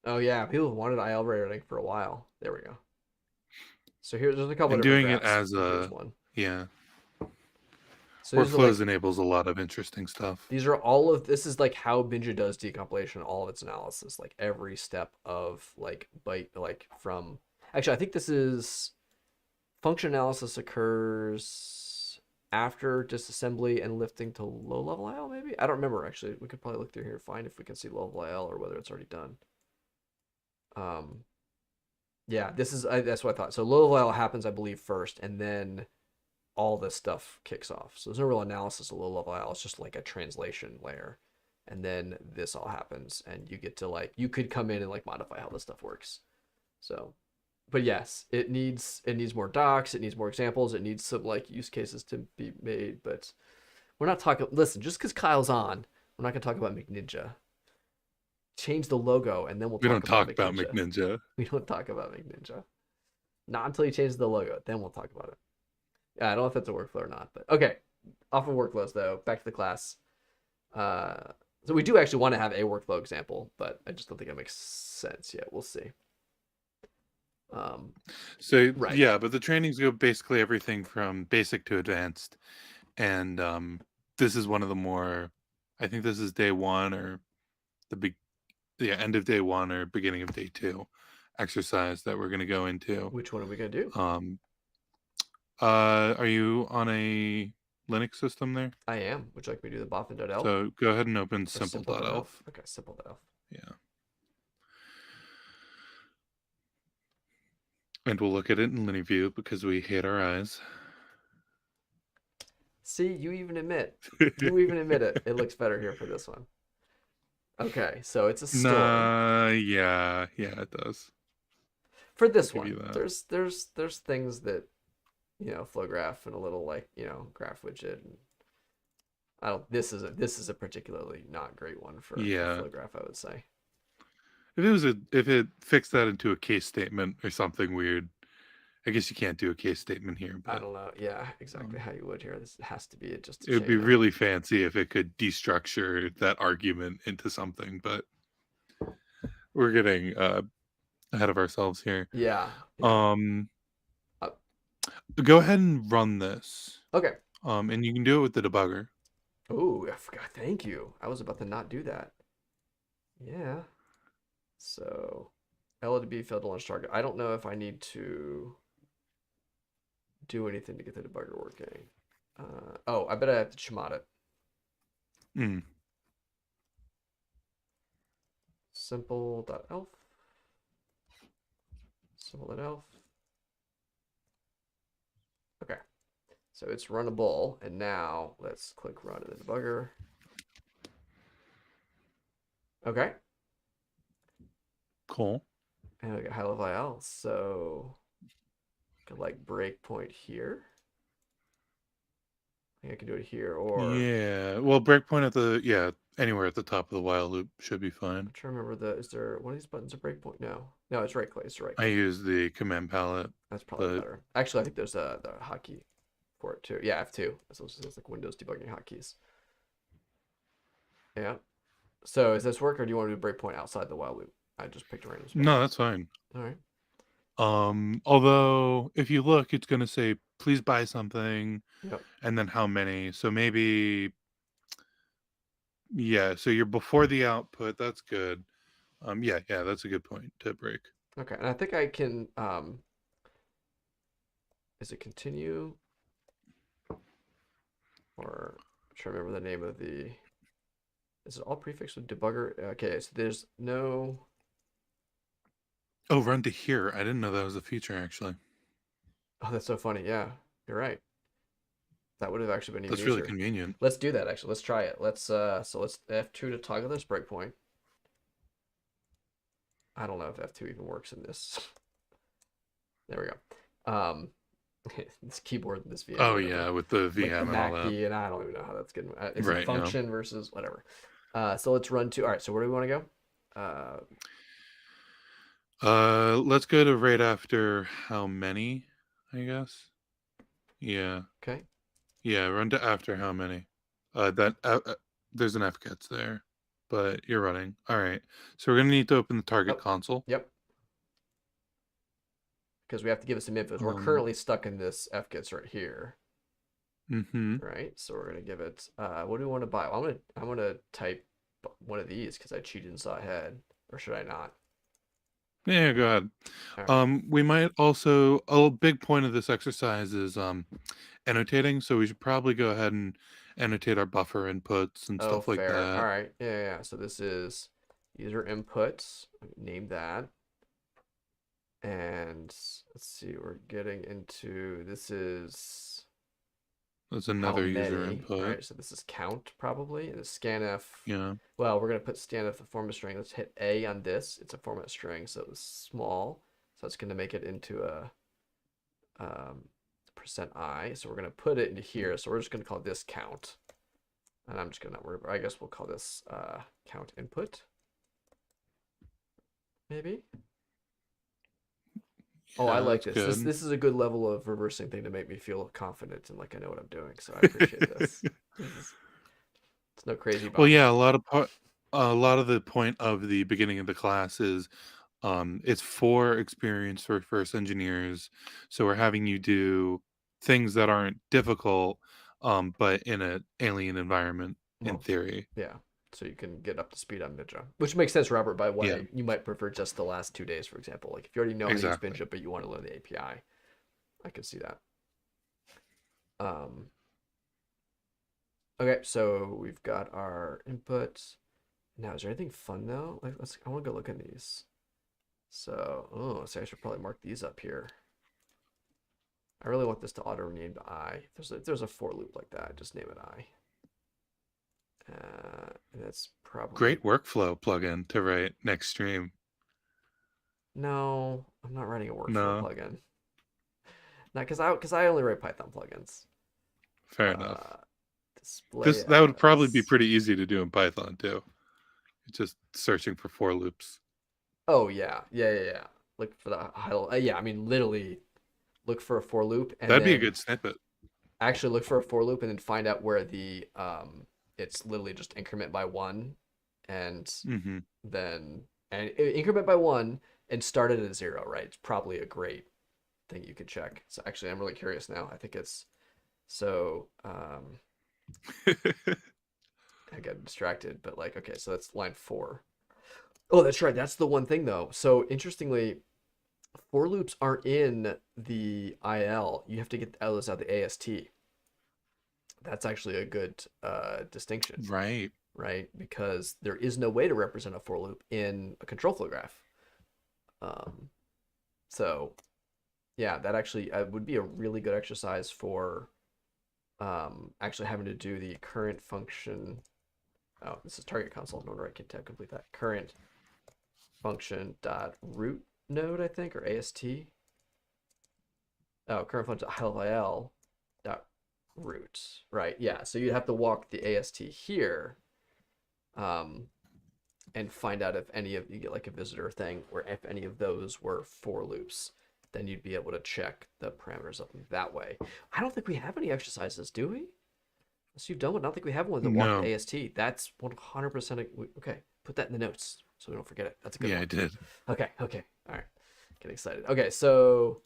Speaker 1: Oh yeah, people have wanted IL rating for a while. There we go. So there's a couple
Speaker 2: And
Speaker 1: of different
Speaker 2: doing it
Speaker 1: graphs.
Speaker 2: as
Speaker 1: Here's
Speaker 2: a,
Speaker 1: one.
Speaker 2: yeah,
Speaker 1: So these are
Speaker 2: workflows
Speaker 1: like
Speaker 2: enables a lot of interesting stuff.
Speaker 1: this is like how Binja does decompilation, all of its analysis, like every step of like byte, like from, actually I think this is function analysis occurs after disassembly and lifting to low level IL, maybe? I don't remember actually. We could probably look through here and find if we can see low level IL or whether it's already done. Yeah, that's what I thought. So low level IL happens, I believe, first, and then all this stuff kicks off. So there's no real analysis of low level IL. It's just like a translation layer. And then this all happens, and you get to like, you could come in and like modify how this stuff works. So, but yes, it needs more docs, it needs more examples, it needs some like use cases to be made. But we're not talking, listen, just because Kyle's on, we're not gonna talk about McNinja. Change the logo and then we'll
Speaker 2: We
Speaker 1: talk
Speaker 2: don't talk about
Speaker 1: McNinja.
Speaker 2: McNinja.
Speaker 1: We don't talk about McNinja. Not until you change the logo, then we'll talk about it. Yeah, I don't know if that's a workflow or not, but okay. Off of workflows though, back to the class. So we do actually want to have a workflow example, but I just don't think it makes sense yet. We'll see.
Speaker 2: So
Speaker 1: Right.
Speaker 2: yeah, but the trainings go basically everything from basic to advanced, and this is one of the more. I think this is day one or the big. end of day 1 or beginning of day 2 exercise that we're going to go into.
Speaker 1: Which one are we gonna do?
Speaker 2: Are you on a Linux system there?
Speaker 1: I am. Would you like me to do the boffin.elf
Speaker 2: So go ahead and open
Speaker 1: or simple.elf?
Speaker 2: simple.elf.
Speaker 1: Okay, simple.elf.
Speaker 2: Yeah. And we'll look at it in linear view because we hate our eyes.
Speaker 1: See, you even admit it. It looks better here for this one. Okay, so it's a store.
Speaker 2: Nah, yeah, it does.
Speaker 1: For this
Speaker 2: I'll give you
Speaker 1: one,
Speaker 2: that.
Speaker 1: there's things that, flow graph and a little like, graph widget. And I don't. This is a particularly not great one for
Speaker 2: Yeah.
Speaker 1: flow graph, I would say.
Speaker 2: If it fixed that into a case statement or something weird, I guess you can't do a case statement here,
Speaker 1: I
Speaker 2: but
Speaker 1: don't know. Yeah, exactly how you would here. This has to be just a
Speaker 2: it would be
Speaker 1: chain of-
Speaker 2: really fancy if it could destructure that argument into something, but we're getting ahead of ourselves here.
Speaker 1: Yeah.
Speaker 2: Go ahead and run this.
Speaker 1: Okay.
Speaker 2: And you can do it with the debugger.
Speaker 1: Oh, I forgot. Thank you. I was about to not do that. Yeah. So, LDB failed to launch target. I don't know if I need to do anything to get the debugger working. Oh, I bet I have to chmod it.
Speaker 2: Mm.
Speaker 1: Simple.elf. Simple.elf. Okay. So it's runnable, and now let's click run in the debugger. Okay.
Speaker 2: Cool.
Speaker 1: And we got high level IL, so I could like breakpoint here. I think I can do it here, or
Speaker 2: Yeah. Well, breakpoint anywhere at the top of the while loop should be fine.
Speaker 1: I'm trying to remember is there one of these buttons a breakpoint? No, it's right click. It's right
Speaker 2: I
Speaker 1: click.
Speaker 2: use the command palette.
Speaker 1: That's probably
Speaker 2: but-
Speaker 1: better. Actually, I think there's the hotkey for it too. Yeah, F2. It's like Windows debugging hotkeys. Yeah. So does this work, or do you want to do breakpoint outside the while loop? I just picked a random spot.
Speaker 2: No, that's fine.
Speaker 1: All right.
Speaker 2: Although if you look, it's gonna say please buy something,
Speaker 1: Yep.
Speaker 2: and then how many. So maybe, yeah. So you're before the output. That's good. Yeah, that's a good point to break.
Speaker 1: Okay, and I think I can. Is it continue? Or I'm trying to remember the name of the. Is it all prefixed with debugger? Okay, so there's no.
Speaker 2: Oh, run to here. I didn't know that was a feature actually.
Speaker 1: Oh, that's so funny. Yeah, you're right. That would have actually been even
Speaker 2: That's
Speaker 1: easier.
Speaker 2: really convenient.
Speaker 1: Let's do that actually. Let's try it. Let's F2 to toggle this breakpoint. I don't know if F2 even works in this. There we go. This keyboard and this VM.
Speaker 2: Oh
Speaker 1: whatever.
Speaker 2: yeah, with the
Speaker 1: Like the
Speaker 2: VM and all that.
Speaker 1: MACD, and I don't even know how that's good. It's
Speaker 2: Right,
Speaker 1: a
Speaker 2: yeah.
Speaker 1: function versus whatever. So let's run to. All right. So where do we want to go?
Speaker 2: Let's go to right after how many, I guess. Yeah.
Speaker 1: Okay.
Speaker 2: Yeah, run to after how many. There's an fgets there, but you're running. All right. So we're gonna need to open the target
Speaker 1: Oh.
Speaker 2: console.
Speaker 1: Yep. Because we have to give it some info. We're currently stuck in this fgets right here.
Speaker 2: Mm-hmm.
Speaker 1: Right. So we're gonna give it. What do we want to buy? Well, I'm gonna type one of these because I cheated and saw ahead, or should I not?
Speaker 2: Yeah, go ahead.
Speaker 1: All right.
Speaker 2: We might also a big point of this exercise is annotating, so we should probably go ahead and annotate our buffer inputs and stuff like
Speaker 1: fair.
Speaker 2: that.
Speaker 1: All right. Yeah. So this is user inputs. Name that. And let's see, we're getting into this is
Speaker 2: That's
Speaker 1: how
Speaker 2: another user
Speaker 1: many,
Speaker 2: input.
Speaker 1: right? So this is count probably. And the scanf.
Speaker 2: Yeah.
Speaker 1: Well, we're gonna put scanf the format string. Let's hit A on this. It's a format string, so it's small. So it's gonna make it into a %i. So we're gonna put it into here. So we're just gonna call this count. And I'm just gonna I guess we'll call this count input. Maybe. Oh, I like this. This is a good level of reversing thing to make me feel confident and like I know what I'm doing. So I appreciate this. It's no crazy.
Speaker 2: Well, yeah, a lot of the point of the beginning of the class is it's for experienced first engineers. So we're having you do things that aren't difficult, but in an alien environment in theory.
Speaker 1: Yeah. so you can get up to speed on Binja, which makes sense, Robert. By why
Speaker 2: Yeah.
Speaker 1: you might prefer just the last 2 days, for example. Like if you already know how to use
Speaker 2: Exactly.
Speaker 1: Binja, but you want to learn the API, I could see that. Okay, so we've got our input. Now, is there anything fun though? Like, I want to go look at these. So I should probably mark these up here. I really want this to auto rename to I. If there's a for loop like that, just name it I. And that's probably
Speaker 2: Great workflow plugin to write next stream.
Speaker 1: no. I'm not writing a workflow
Speaker 2: No,
Speaker 1: plugin. Not because I only write Python plugins.
Speaker 2: fair enough.
Speaker 1: Display
Speaker 2: That would probably be
Speaker 1: as.
Speaker 2: pretty easy to do in Python too. Just searching for for loops.
Speaker 1: Oh yeah. Look for the high. Yeah, I mean literally, look for a for loop and
Speaker 2: That'd be a
Speaker 1: then
Speaker 2: good snippet.
Speaker 1: actually look for a for loop and then find out where the it's literally just increment by one, and
Speaker 2: Hmm.
Speaker 1: then increment by one and start it at 0. Right, it's probably a great thing you could check. So actually, I'm really curious now. I think it's so. I got distracted, but like okay, so that's line 4. Oh, that's right. That's the one thing though. So interestingly, for loops aren't in the IL. You have to get those out of the AST. That's actually a good distinction,
Speaker 2: Right.
Speaker 1: right? Because there is no way to represent a for loop in a control flow graph. So yeah, that actually would be a really good exercise for actually having to do the current function. Oh, this is target console. No wonder I can complete that. Current function dot root node, I think, or AST. Oh, current function high level IL dot root. Right. Yeah. So you'd have to walk the AST here, and find out if any of you get like a visitor thing, or if any of those were for loops. Then you'd be able to check the parameters up that way. I don't think we have any exercises, do we? Unless you've done one, I don't think we have one that walk
Speaker 2: No.
Speaker 1: the AST. That's 100%. Okay, put that in the notes so we don't forget it. That's a good
Speaker 2: Yeah,
Speaker 1: one.
Speaker 2: I did.
Speaker 1: Okay. All right. Get excited. Okay, so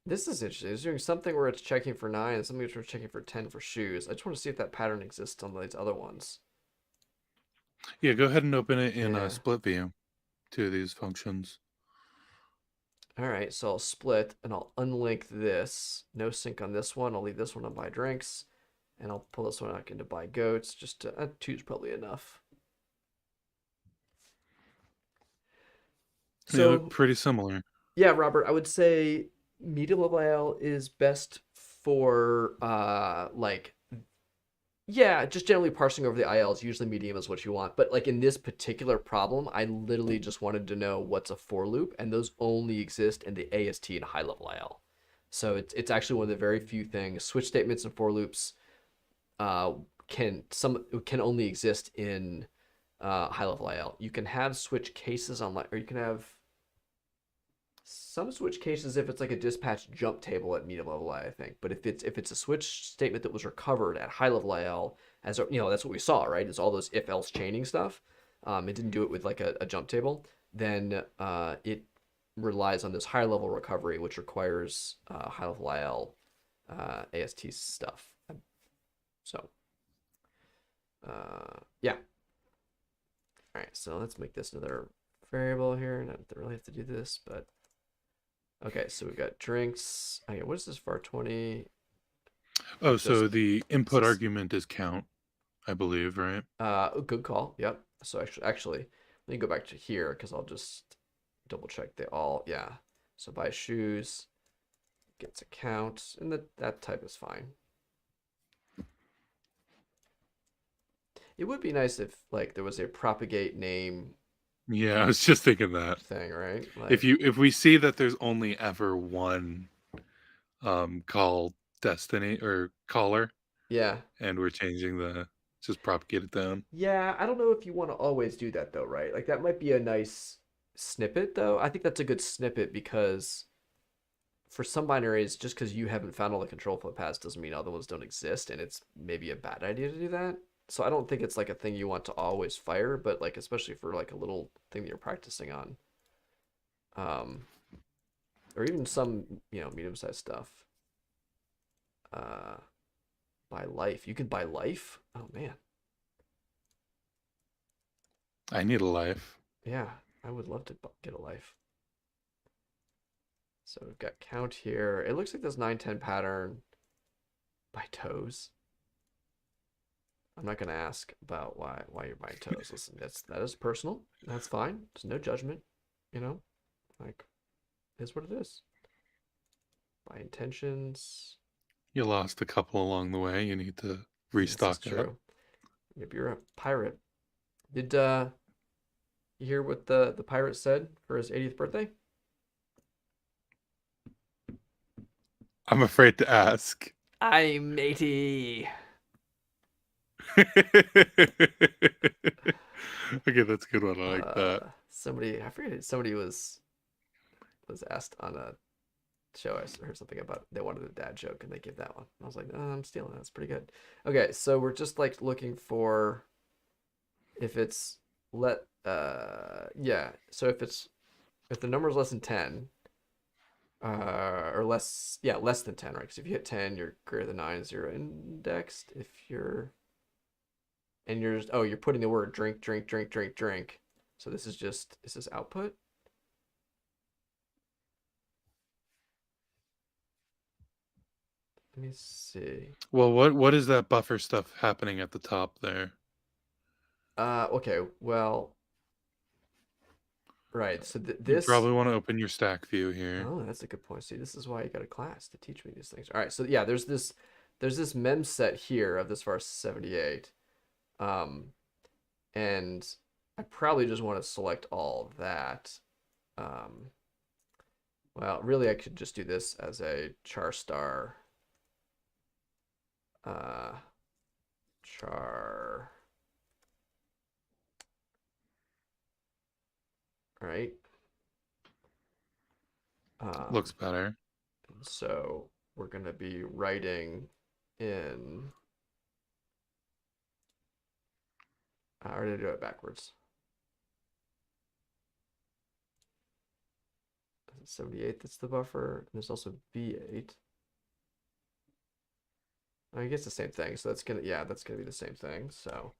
Speaker 1: this is interesting. It's doing something where it's checking for 9 and something where it's checking for 10 for shoes. I just want to see if that pattern exists on these other ones.
Speaker 2: Yeah, go ahead and open it in
Speaker 1: Yeah.
Speaker 2: split view. Two of these functions.
Speaker 1: All right, so I'll split and I'll unlink this. No sync on this one. I'll leave this one on buy drinks, and I'll pull this one out into buy goats. Just to, 2 is probably enough.
Speaker 2: They
Speaker 1: So
Speaker 2: look pretty similar.
Speaker 1: yeah, Robert, I would say medium level IL is best for like yeah, just generally parsing over the ILs. Usually medium is what you want, but like in this particular problem, I literally just wanted to know what's a for loop, and those only exist in the AST and high level IL. So it's actually one of the very few things. Switch statements and for loops can only exist in high level IL. You can have switch cases on, or you can have some switch cases if it's like a dispatch jump table at medium level I think. But if it's a switch statement that was recovered at high level IL, as that's what we saw, right? It's all those if else chaining stuff. It didn't do it with like a jump table. Then it relies on this higher level recovery, which requires high level IL AST stuff. So yeah. All right, so let's make this another variable here. Not really have to do this, but okay, so we got drinks. Okay, what is this var 20?
Speaker 2: Oh, so
Speaker 1: Just
Speaker 2: the input argument is count, I believe, right?
Speaker 1: good call. Yep. So actually, let me go back to here because I'll just double check they all. Yeah. So buy shoes gets a count, and that type is fine. It would be nice if like there was a propagate name
Speaker 2: Yeah, I was just thinking that.
Speaker 1: thing, right?
Speaker 2: If we see that there's only ever one call destiny or caller,
Speaker 1: yeah.
Speaker 2: and we're changing just propagate it down.
Speaker 1: Yeah, I don't know if you want to always do that though, right? Like that might be a nice snippet though. I think that's a good snippet because for some binaries, just because you haven't found all the control flow paths doesn't mean other ones don't exist, and it's maybe a bad idea to do that. So I don't think it's like a thing you want to always fire, but like especially for like a little thing that you're practicing on, or even some medium-sized stuff. Buy life. You can buy life? Oh man.
Speaker 2: I need a life.
Speaker 1: Yeah, I would love to get a life. So we've got count here. It looks like this 9-10 pattern by toes. I'm not gonna ask about why you're buying toes. Listen, that is personal. That's fine. There's no judgment. You know, like, is what it is. By intentions.
Speaker 2: You lost a couple along the way. You need to
Speaker 1: This is
Speaker 2: restock up.
Speaker 1: true. Maybe you're a pirate. Did you hear what the pirate said for his 80th birthday?
Speaker 2: I'm afraid to ask.
Speaker 1: I'm matey.
Speaker 2: Okay, that's a good one. I like that.
Speaker 1: Somebody, I forget, somebody was asked on a show. I heard something about they wanted a dad joke and they gave that one. I was like, oh, I'm stealing that. That's pretty good. Okay, so we're just like looking for if it's yeah. So if the number is less than 10, or less, yeah, less than 10, right? Because if you hit 10, you're greater than 9, 0 indexed. If you're and you're just, oh, you're putting the word drink, drink, drink, drink, drink. So this is just, is this output? Let me see.
Speaker 2: Well, what is that buffer stuff happening at the top there?
Speaker 1: Okay, well, right. So
Speaker 2: You
Speaker 1: this,
Speaker 2: probably want to open your stack view here.
Speaker 1: oh, that's a good point. See, this is why you got a class to teach me these things. All right, so yeah, there's this mem set here of this var 78. And I probably just want to select all of that. Well, really, I could just do this as a char star. Char. Right.
Speaker 2: Looks better.
Speaker 1: So we're going to be writing in. I already do it backwards. 78, that's the buffer. And there's also B8. I guess the same thing. So that's gonna, yeah, that's gonna be the same thing. So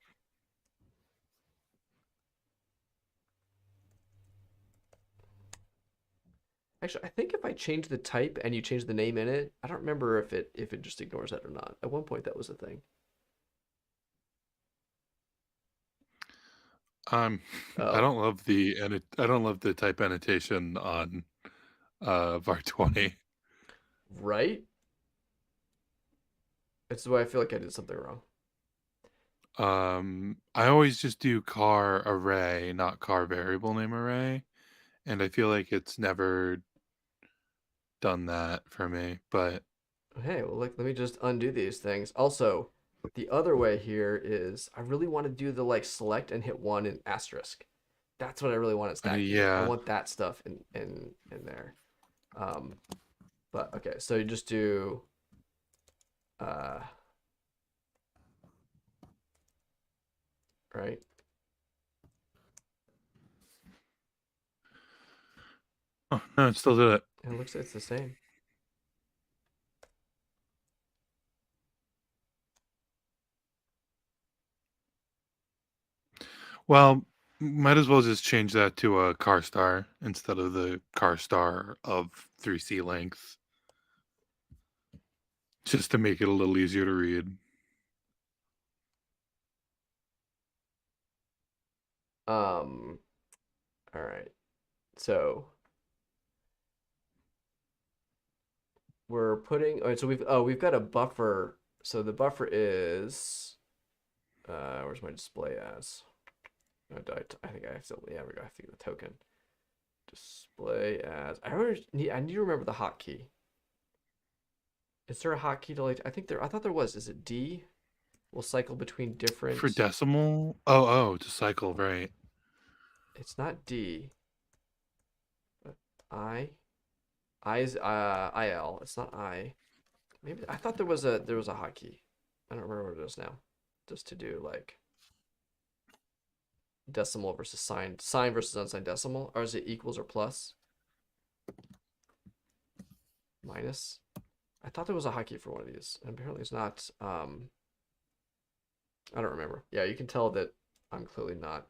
Speaker 1: actually, I think if I change the type and you change the name in it, I don't remember if it just ignores that or not. At one point, that was a thing.
Speaker 2: I
Speaker 1: Oh,
Speaker 2: don't love I don't love the type annotation on var 20.
Speaker 1: right. That's why I feel like I did something wrong.
Speaker 2: I always just do car array, not car variable name array, and I feel like it's never done that for me. But
Speaker 1: Hey, well, let me just undo these things. Also, the other way here is I really want to do the like select and hit 1 and asterisk. That's what I really want in stack view. I
Speaker 2: yeah,
Speaker 1: want that stuff in there. But okay, so you just do right?
Speaker 2: oh no, it still did it.
Speaker 1: It looks like it's the same.
Speaker 2: Well, might as well just change that to a car star instead of the car star of 3C length, just to make it a little easier to read.
Speaker 1: All right. So we're putting, all right, so we've got a buffer. So the buffer is where's my display as? I think I still, yeah, we got, I think the token. Display as, I need to remember the hotkey. Is there a hotkey to like, I thought there was. Is it D? We'll cycle between different.
Speaker 2: For decimal, oh, to cycle, right?
Speaker 1: It's not D. But I is IL. It's not I. Maybe I thought there was a hotkey. I don't remember what it is now. Just to do like decimal versus sign versus unsigned decimal, or is it equals or plus? Minus. I thought there was a hotkey for one of these, and apparently it's not. I don't remember. Yeah, you can tell that I'm clearly not.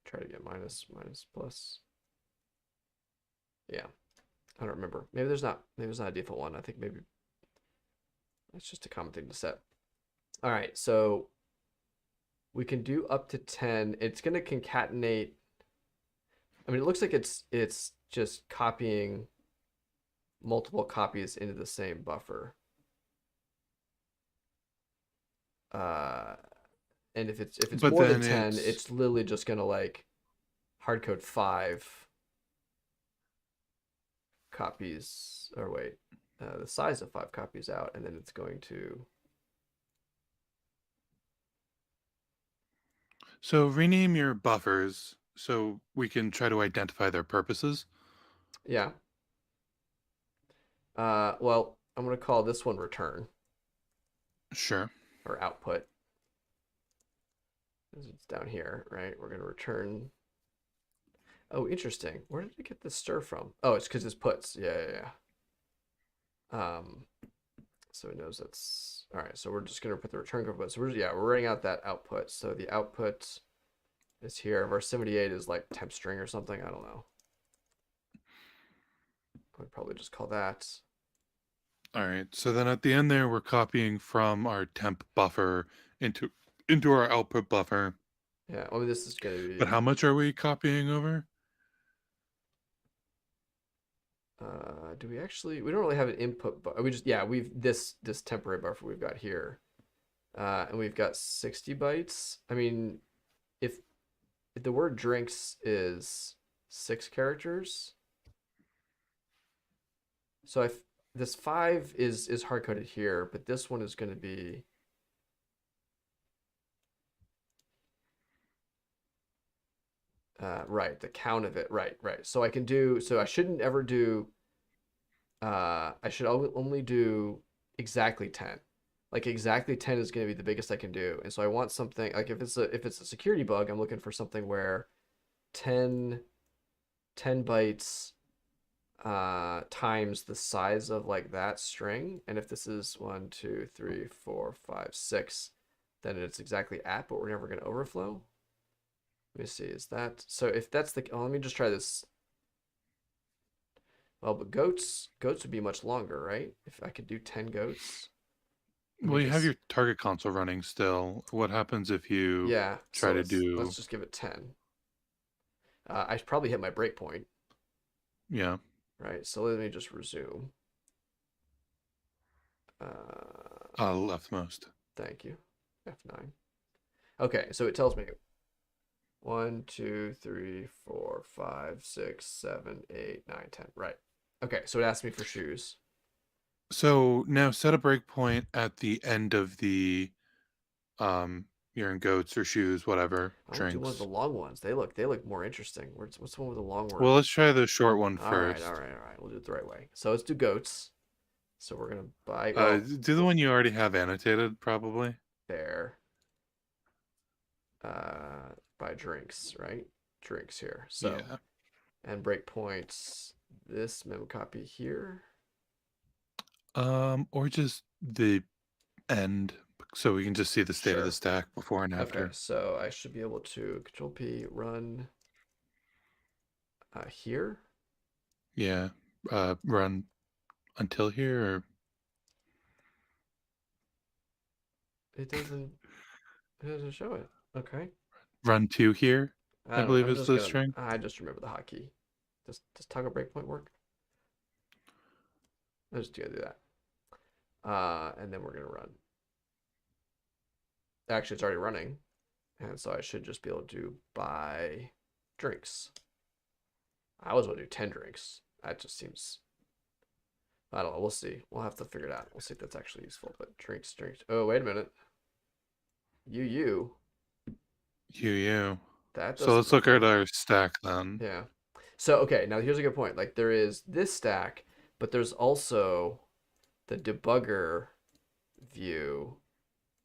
Speaker 1: Try to get minus, minus, plus. Yeah, I don't remember. Maybe there's not. Maybe there's not a default one. I think maybe that's just a common thing to set. All right, so we can do up to 10. It's gonna concatenate. I mean, it looks like it's just copying multiple copies into the same buffer. And if it's
Speaker 2: But
Speaker 1: more than
Speaker 2: then
Speaker 1: 10,
Speaker 2: it's
Speaker 1: it's literally just gonna like hardcode 5 copies, or wait, the size of 5 copies out, and then it's going to,
Speaker 2: so rename your buffers so we can try to identify their purposes.
Speaker 1: yeah. Well, I'm gonna call this one return
Speaker 2: Sure.
Speaker 1: or output. It's down here, right? We're gonna return. Oh, interesting. Where did it get the stir from? Oh, it's because it's puts. Yeah, yeah, yeah. So it knows that's all right. So we're just gonna put the return code. So we're writing out that output. So the output is here. Var78 is like temp string or something. I don't know. I would probably just call that.
Speaker 2: All right. So then at the end there, we're copying from our temp buffer into our output buffer.
Speaker 1: Yeah. I mean, this is gonna be.
Speaker 2: But how much are we copying over?
Speaker 1: Do we actually? We don't really have an input, but we just we've this temporary buffer we've got here, and we've got 60 bytes. I mean, if the word drinks is 6 characters, so if this 5 is hard coded here, but this one is going to be right, the count of it, right. So I can do, so I shouldn't ever do, I should only do exactly 10. Like exactly 10 is going to be the biggest I can do. And so I want something like if it's a security bug, I'm looking for something where 10 bytes times the size of like that string. And if this is 1, 2, 3, 4, 5, 6, then it's exactly at, but we're never going to overflow. Let me see, is that so? If that's the, oh, let me just try this. Well, but goats would be much longer, right? If I could do 10 goats.
Speaker 2: Well, you have your target console running still. What happens if you try
Speaker 1: so
Speaker 2: to do?
Speaker 1: let's just give it 10. I should probably hit my breakpoint.
Speaker 2: Yeah.
Speaker 1: Right, so let me just resume.
Speaker 2: Leftmost.
Speaker 1: Thank you. F9. Okay, so it tells me 1, 2, 3, 4, 5, 6, 7, 8, 9, 10. Right. Okay, so it asked me for shoes.
Speaker 2: So now set a breakpoint at the end of the you're in goats or shoes, whatever.
Speaker 1: I want to do one of
Speaker 2: Drinks.
Speaker 1: the long ones. They look more interesting. What's the one with the long word?
Speaker 2: Well, let's try the short one
Speaker 1: All right.
Speaker 2: first.
Speaker 1: We'll do it the right way. So let's do goats. So we're gonna buy
Speaker 2: Do the one you already have annotated, probably.
Speaker 1: there. Buy drinks, right? Drinks here. So
Speaker 2: Yeah.
Speaker 1: and breakpoints. This mem copy here.
Speaker 2: Or just the end, so we can just see the state of the
Speaker 1: Sure.
Speaker 2: stack before and after.
Speaker 1: Okay, so I should be able to Control P run here.
Speaker 2: Yeah. Run until here, or
Speaker 1: It doesn't show it. Okay.
Speaker 2: run to here. I believe is the string.
Speaker 1: I just remember the hotkey. Does toggle breakpoint work? I'm just gonna do that. And then we're gonna run. Actually, it's already running, and so I should just be able to buy drinks. I always want to do 10 drinks. That just seems, I don't know. We'll see. We'll have to figure it out. We'll see if that's actually useful. But drinks. Oh, wait a minute. You. That
Speaker 2: So let's
Speaker 1: doesn't
Speaker 2: look
Speaker 1: look
Speaker 2: at
Speaker 1: right.
Speaker 2: our stack then.
Speaker 1: Yeah. So okay, now here's a good point. Like there is this stack, but there's also the debugger view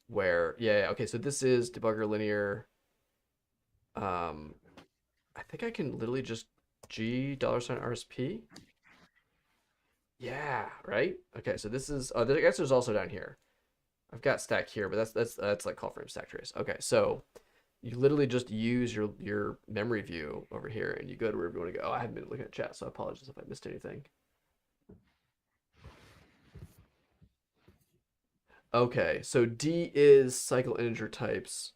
Speaker 1: where okay, so this is debugger linear. I think I can literally just $RSP. Yeah, right? Okay, so this is I guess there's also down here. I've got stack here, but that's like call frame stack trace. Okay, so you literally just use your memory view over here and you go to wherever you want to go. Oh, I haven't been looking at chat, so I apologize if I missed anything. Okay, so D is cycle integer types,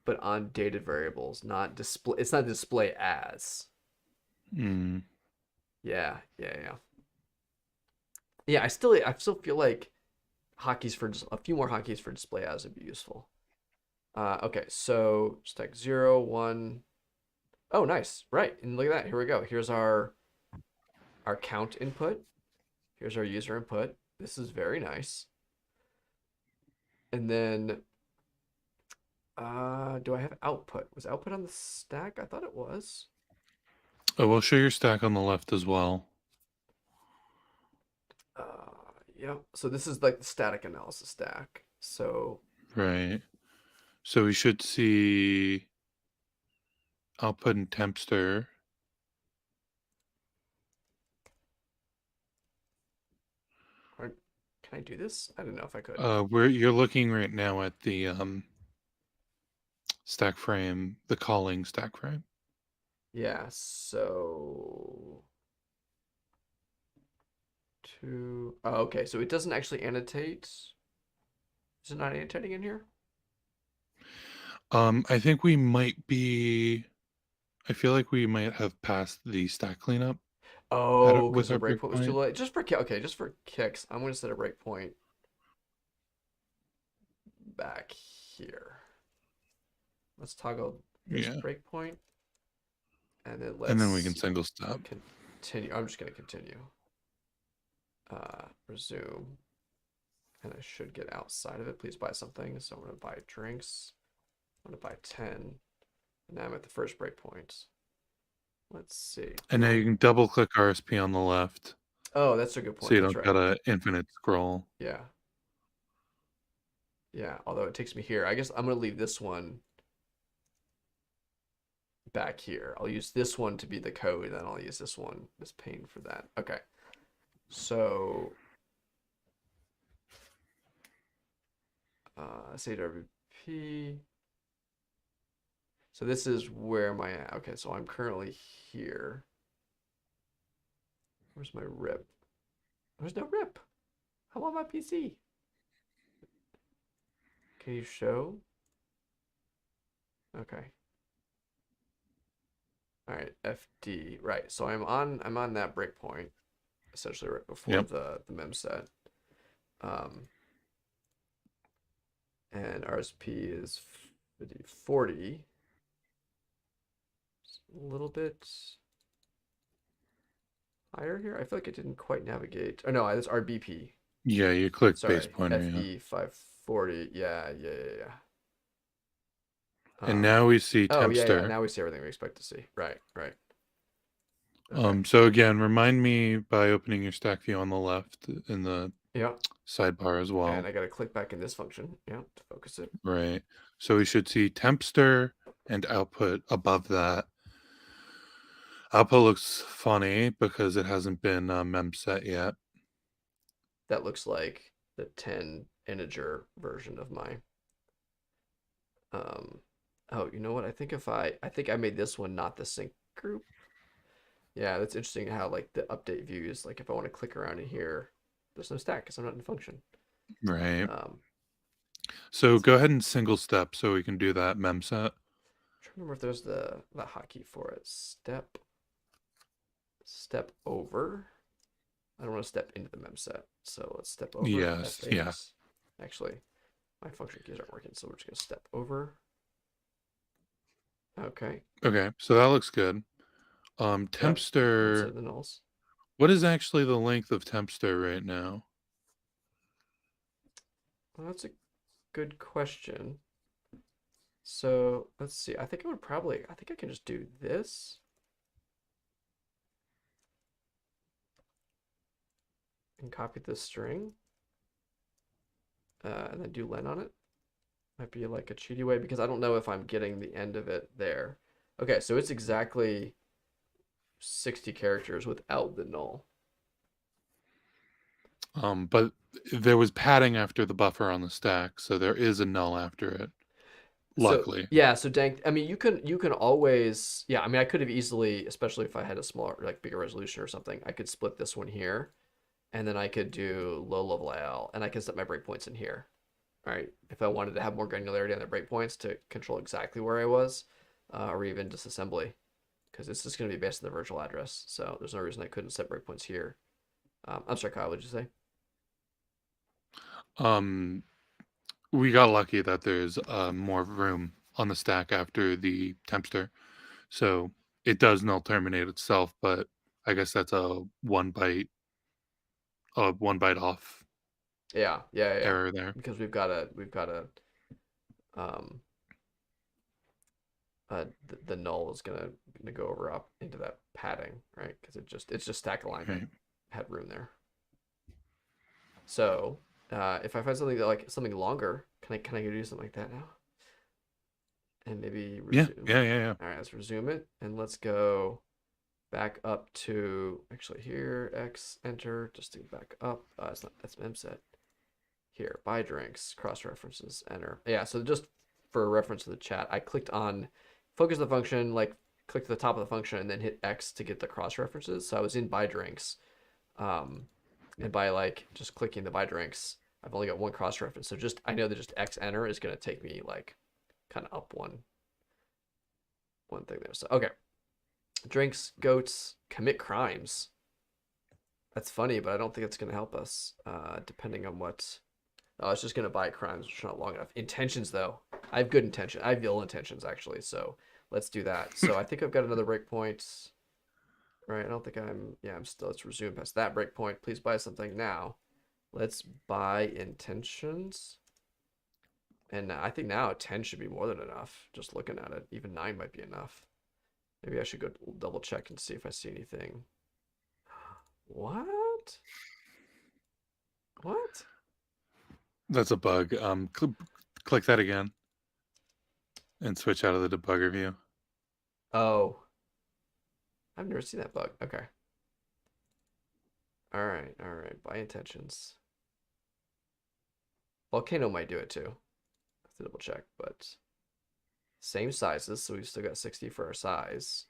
Speaker 1: but on dated variables, not display. It's not display as.
Speaker 2: Mm.
Speaker 1: Yeah, yeah, yeah. Yeah, I still feel like hotkeys for just a few more hotkeys for display as would be useful. Okay, so stack 0, 1. Oh, nice. Right, and look at that. Here we go. Here's our count input. Here's our user input. This is very nice. And then, do I have output? Was output on the stack? I thought it was.
Speaker 2: Oh, we'll show your stack on the left as well.
Speaker 1: Yeah. So this is like the static analysis stack. So
Speaker 2: Right. So we should see output and tempster.
Speaker 1: can I do this? I don't know if I could.
Speaker 2: Where you're looking right now at the stack frame, the calling stack frame.
Speaker 1: Yeah. So oh, okay. So it doesn't actually annotate. Is it not annotating in here?
Speaker 2: I think we might be. I feel like we might have passed the stack cleanup
Speaker 1: Oh, because
Speaker 2: with
Speaker 1: the
Speaker 2: our
Speaker 1: breakpoint was too
Speaker 2: breakpoint.
Speaker 1: late. Okay, just for kicks, I'm gonna set a breakpoint back here. Let's toggle this
Speaker 2: Yeah,
Speaker 1: breakpoint, and then
Speaker 2: and then we
Speaker 1: let's
Speaker 2: can single step.
Speaker 1: continue. I'm just gonna continue. Resume, and I should get outside of it. Please buy something. So I'm gonna buy drinks. I'm gonna buy 10, and now I'm at the first breakpoint. Let's see.
Speaker 2: And now you can double click RSP on the left,
Speaker 1: Oh, that's a good
Speaker 2: so
Speaker 1: point.
Speaker 2: you
Speaker 1: That's
Speaker 2: don't
Speaker 1: right.
Speaker 2: got a infinite scroll.
Speaker 1: Yeah. Yeah, although it takes me here. I guess I'm going to leave this one back here. I'll use this one to be the code, and then I'll use this one, this pane for that. Okay. So, SAWP. So this is where my, okay, so I'm currently here. Where's my rip? There's no rip. I'm on my PC. Can you show? Okay. All right, FD. Right. So I'm on that breakpoint, essentially right before
Speaker 2: Yep.
Speaker 1: the mem set. And RSP is 40. It's a little bit higher here. I feel like it didn't quite navigate. Oh no, this RBP.
Speaker 2: Yeah, you click
Speaker 1: Sorry,
Speaker 2: base pointer. Yeah.
Speaker 1: FE 540. Yeah.
Speaker 2: And now we see
Speaker 1: Oh yeah.
Speaker 2: tempster.
Speaker 1: Now we see everything we expect to see. Right.
Speaker 2: So again, remind me by opening your stack view on the left in the
Speaker 1: Yeah.
Speaker 2: sidebar as well.
Speaker 1: And I got to click back in this function. Yeah, to focus it.
Speaker 2: Right. So we should see tempster and output above that. Output looks funny because it hasn't been mem set yet.
Speaker 1: That looks like the 10 integer version of my. Oh, you know what? I think I made this one not the sync group. Yeah, that's interesting how like the update views, like if I want to click around in here, there's no stack because I'm not in function.
Speaker 2: Right. So go ahead and single step so we can do that mem set.
Speaker 1: I'm trying to remember if there's the hotkey for it. Step over. I don't want to step into the mem set, so let's step over.
Speaker 2: Yes,
Speaker 1: F8.
Speaker 2: yeah.
Speaker 1: Actually, my function keys aren't working, so we're just gonna step over. Okay.
Speaker 2: Okay, so that looks good. Tempster.
Speaker 1: Yep, the nulls.
Speaker 2: What is actually the length of tempster right now?
Speaker 1: Well, that's a good question. So let's see. I think I can just do this. And copy this string. And then do len on it. Might be like a cheaty way because I don't know if I'm getting the end of it there. Okay, so it's exactly 60 characters without the null.
Speaker 2: But there was padding after the buffer on the stack, so there is a null after it.
Speaker 1: So
Speaker 2: Luckily.
Speaker 1: yeah, so Dank, I mean, you can always, yeah, I mean, I could have easily, especially if I had a smaller, like bigger resolution or something, I could split this one here, and then I could do low level IL, and I can set my breakpoints in here. All right, if I wanted to have more granularity on the breakpoints to control exactly where I was, or even disassembly, because this is going to be based on the virtual address. So there's no reason I couldn't set breakpoints here. I'm sorry, Kyle, what did you say?
Speaker 2: Um, we got lucky that there's more room on the stack after the tempster, so it does null terminate itself. But I guess that's a one byte off
Speaker 1: Yeah.
Speaker 2: error there.
Speaker 1: Because we've got a um the null is gonna go over up into that padding, right? Because it's just stack alignment
Speaker 2: Right.
Speaker 1: had room there. So if I find something that, like something longer, can I do something like that now? And maybe
Speaker 2: Yeah.
Speaker 1: resume.
Speaker 2: Yeah.
Speaker 1: All right, let's resume it and let's go back up to actually here X enter just to back up. It's not that's memset. Here buy drinks cross references enter. Yeah, so just for reference to the chat, I clicked on focus the function, like click to the top of the function and then hit X to get the cross references. So I was in buy drinks, and by like just clicking the buy drinks, I've only got one cross reference. So just I know that just X enter is going to take me like kind of up one thing there. So okay, drinks, goats, commit crimes. That's funny, but I don't think it's going to help us. Depending on what. Oh, it's just going to buy crimes, which is not long enough. Intentions, though. I have good intention. I have ill intentions, actually. So let's do that. So I think I've got another breakpoint. Right. I don't think I'm. Yeah, I'm still. Let's resume past that breakpoint. Please buy something now. Let's buy intentions. And I think now 10 should be more than enough. Just looking at it. Even 9 might be enough. Maybe I should go double check and see if I see anything. What? What?
Speaker 2: That's a bug. Click that again and switch out of the debugger view.
Speaker 1: Oh. I've never seen that bug. Okay. All right. Buy intentions. Volcano might do it too. I have to double check, but same sizes, so we've still got 60 for our size.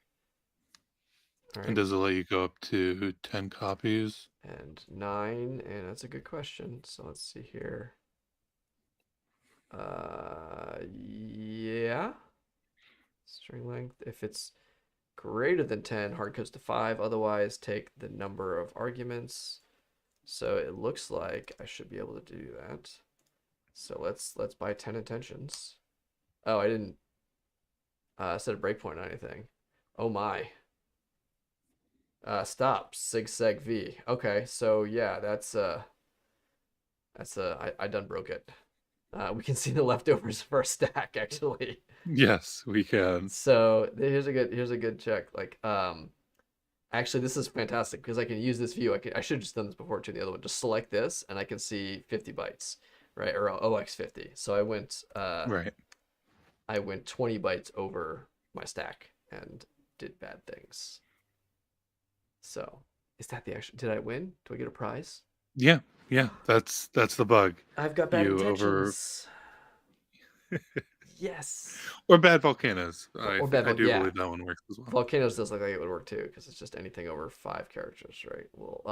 Speaker 1: All
Speaker 2: And
Speaker 1: right.
Speaker 2: does it let you go up to 10 copies?
Speaker 1: And 9, and that's a good question. So let's see here. Yeah. String length. If it's greater than 10, hard codes to 5. Otherwise, take the number of arguments. So it looks like I should be able to do that. So let's buy 10 intentions. Oh, I didn't set a breakpoint on anything. Oh my. Stop. Sig seg V. Okay, so yeah, I done broke it. We can see the leftovers of our stack actually.
Speaker 2: Yes, we can.
Speaker 1: So here's a good check. Like actually this is fantastic because I can use this view. I should have just done this before too, the other one. Just select this and I can see 50 bytes, right? Or OX50. So
Speaker 2: Right.
Speaker 1: I went 20 bytes over my stack and did bad things. So is that the actual? Did I win? Do I get a prize?
Speaker 2: Yeah. That's the bug.
Speaker 1: I've got bad
Speaker 2: You
Speaker 1: intentions. Yes.
Speaker 2: or bad volcanoes.
Speaker 1: Or bad
Speaker 2: I do
Speaker 1: yeah.
Speaker 2: believe that one works as well.
Speaker 1: Volcanoes does look like it would work too, because it's just anything over 5 characters, right? Well,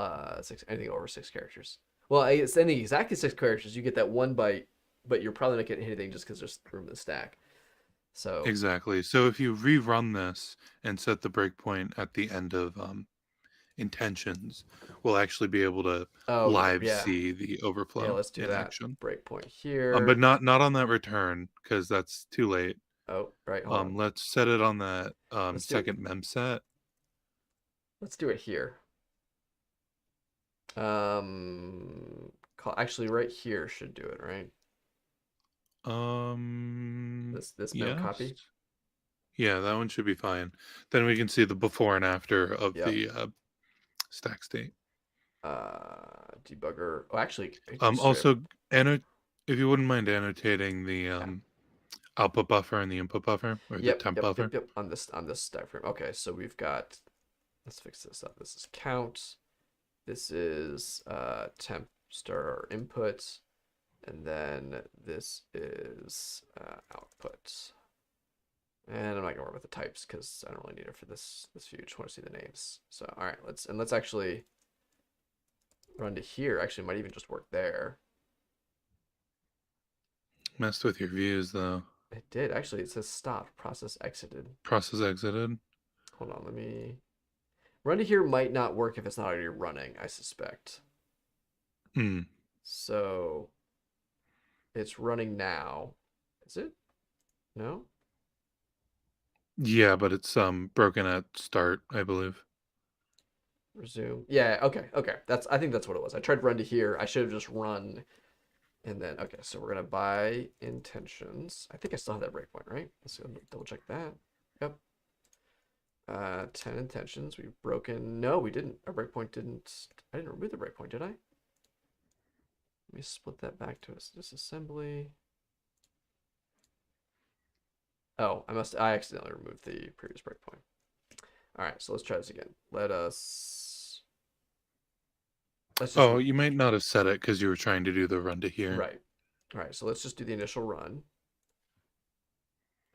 Speaker 1: anything over 6 characters. Well, it's anything exactly 6 characters. You get that 1 byte, but you're probably not getting anything just because there's room in the stack. So
Speaker 2: Exactly. So if you rerun this and set the breakpoint at the end of intentions, we'll actually be able to live see the overflow.
Speaker 1: Yeah, let's do
Speaker 2: in
Speaker 1: that.
Speaker 2: Action.
Speaker 1: Breakpoint here.
Speaker 2: But not on that return because that's too late.
Speaker 1: Oh, right. Hold on.
Speaker 2: Let's set it on that second mem set.
Speaker 1: Let's do it here. Actually, right here should do it, right? This mem copy.
Speaker 2: Yeah, that one should be fine. Then we can see the before and after of the stack state.
Speaker 1: Debugger. Oh, actually.
Speaker 2: Also, if you wouldn't mind annotating the output buffer and the input buffer or the temp buffer.
Speaker 1: Yep. On this stack frame. Okay, so we've got. Let's fix this up. This is count. This is temp star our input, and then this is output. And I'm not gonna worry with the types because I don't really need it for this view. Just want to see the names. So all right, let's actually run to here. Actually, it might even just work there.
Speaker 2: Messed with your views though.
Speaker 1: It did actually. It says stop. Process exited.
Speaker 2: Process exited.
Speaker 1: Hold on. Let me run to here. Might not work if it's not already running. I suspect.
Speaker 2: Hmm.
Speaker 1: So it's running now. Is it? No.
Speaker 2: Yeah, but it's broken at start, I believe.
Speaker 1: Resume. Yeah. Okay. Okay. I think that's what it was. I tried run to here. I should have just run. And then, okay, so we're going to buy intentions. I think I still have that breakpoint, right? Let's go double check that. Yep. 10 intentions. We've broken. No, we didn't. Our breakpoint didn't. I didn't remove the breakpoint, did I? Let me split that back to us. Disassembly. Oh, I accidentally removed the previous breakpoint. All right, so let's try this again. Let's just.
Speaker 2: Oh, you might not have set it because you were trying to do the run to here.
Speaker 1: Right. All right, so let's just do the initial run.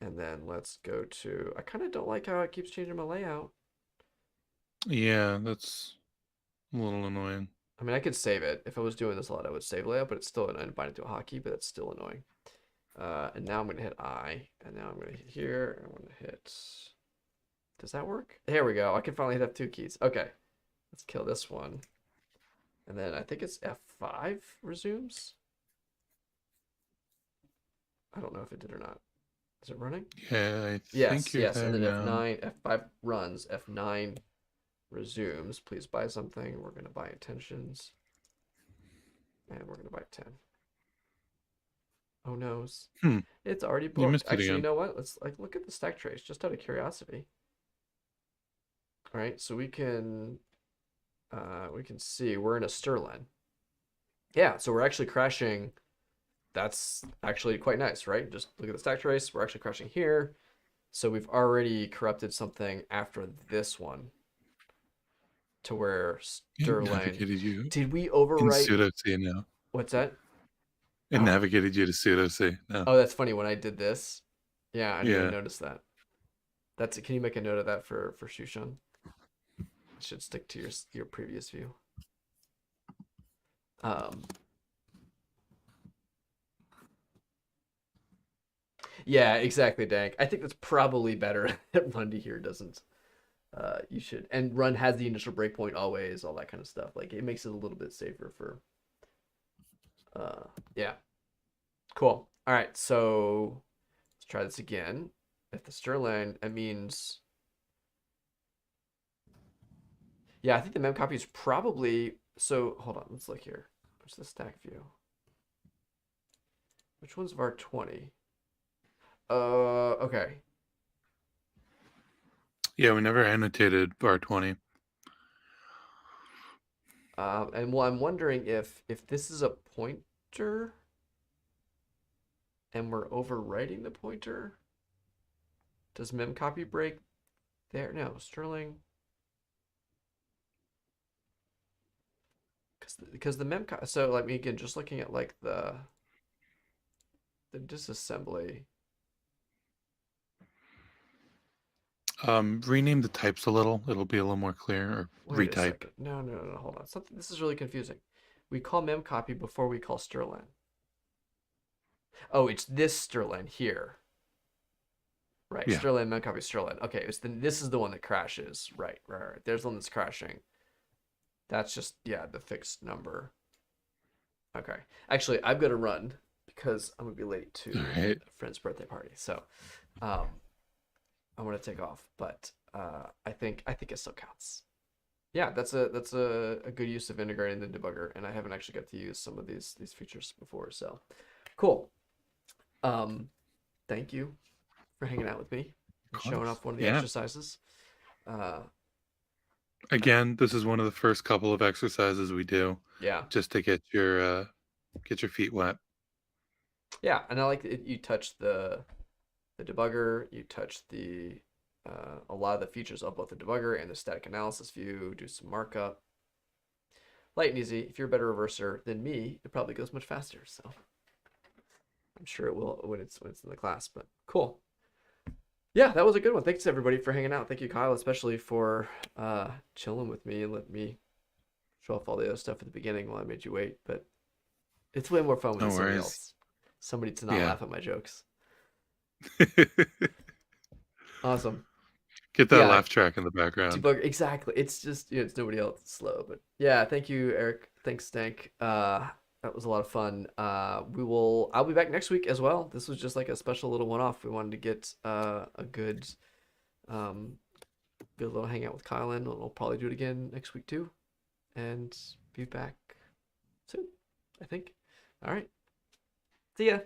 Speaker 1: And then let's go to, I kind of don't like how it keeps changing my layout.
Speaker 2: Yeah, that's a little annoying.
Speaker 1: I mean, I could save it. If I was doing this a lot, I would save layout, but it's still, I'd bind it to a hotkey, but it's still annoying. And now I'm going to hit I, and now I'm going to hit here, and I'm going to hit, does that work? There we go. I can finally hit F2 keys. Okay, let's kill this one. And then I think it's F5 resumes. I don't know if it did or not. Is it running?
Speaker 2: Yeah, I
Speaker 1: Yes,
Speaker 2: think you're
Speaker 1: yes,
Speaker 2: there
Speaker 1: and then
Speaker 2: now.
Speaker 1: F9, F5 runs, F9 resumes. Please buy something. We're going to buy intentions. And we're going to buy 10. Oh no.
Speaker 2: Hmm.
Speaker 1: It's already
Speaker 2: You
Speaker 1: booked.
Speaker 2: missed it
Speaker 1: Actually, you
Speaker 2: again.
Speaker 1: know what? Let's look at the stack trace just out of curiosity. All right, so we can see we're in a Sterling. Yeah, so we're actually crashing. That's actually quite nice, right? Just look at the stack trace. We're actually crashing here. So we've already corrupted something after this one to where
Speaker 2: It
Speaker 1: Sterling.
Speaker 2: navigated you
Speaker 1: Did we
Speaker 2: in
Speaker 1: overwrite?
Speaker 2: pseudo C now.
Speaker 1: What's that?
Speaker 2: It
Speaker 1: Oh.
Speaker 2: navigated you to pseudo C. No.
Speaker 1: Oh, that's funny. When I did this, yeah, I didn't even
Speaker 2: Yeah.
Speaker 1: notice that. That's it. Can you make a note of that for Shushan? It should stick to your previous view. Yeah, exactly, Dank. I think that's probably better that run to here doesn't. You should, and run has the initial breakpoint always, all that kind of stuff. Like it makes it a little bit safer for. Yeah. Cool. All right, so let's try this again. If the Sterling, it means. Yeah, I think the mem copy is probably. So hold on, let's look here. What's the stack view? Which one's var 20? Okay.
Speaker 2: Yeah, we never annotated var 20.
Speaker 1: And well, I'm wondering if this is a pointer, and we're overwriting the pointer. Does mem copy break there? No, Sterling. Because the mem so like again, just looking at like the disassembly.
Speaker 2: Rename the types a little. It'll be a little more clear. Or
Speaker 1: Wait a
Speaker 2: retype.
Speaker 1: second. No, hold on. Something. This is really confusing. We call mem copy before we call Sterling. Oh, it's this Sterling here. Right,
Speaker 2: Yeah.
Speaker 1: Sterling, mem copy Sterling. Okay, this is the one that crashes. Right. There's the one that's crashing. That's just, yeah, the fixed number. Okay. Actually, I've got to run because I'm going to be late to
Speaker 2: Alright.
Speaker 1: a friend's birthday party. So, I'm going to take off, but I think it still counts. Yeah, that's a good use of integrating the debugger, and I haven't actually got to use some of these features before. So, cool. Thank you for hanging out with me and showing off one of the exercises.
Speaker 2: Again, this is one of the first couple of exercises we do.
Speaker 1: Yeah.
Speaker 2: Just to get your feet wet.
Speaker 1: Yeah, and I like that you touch the debugger, you touch the a lot of the features of both the debugger and the static analysis view, do some markup. light and easy. If you're a better reverser than me, it probably goes much faster. So I'm sure it will when it's in the class. But cool. Yeah, that was a good one. Thanks everybody for hanging out. Thank you, Kyle, especially for chilling with me and letting me show off all the other stuff at the beginning while I made you wait. But it's way more fun when
Speaker 2: No
Speaker 1: it's somebody
Speaker 2: worries.
Speaker 1: else. Somebody to not
Speaker 2: Yeah.
Speaker 1: laugh at my jokes. Awesome.
Speaker 2: Get that
Speaker 1: Yeah.
Speaker 2: laugh track in the background.
Speaker 1: Debugger, exactly. It's just it's nobody else. It's slow, but yeah. Thank you, Eric. Thanks, Stank. That was a lot of fun. I'll be back next week as well. This was just like a special little one-off. We wanted to get a good little hangout with Kyle in. We'll probably do it again next week too, and be back soon, I think. All right. See ya.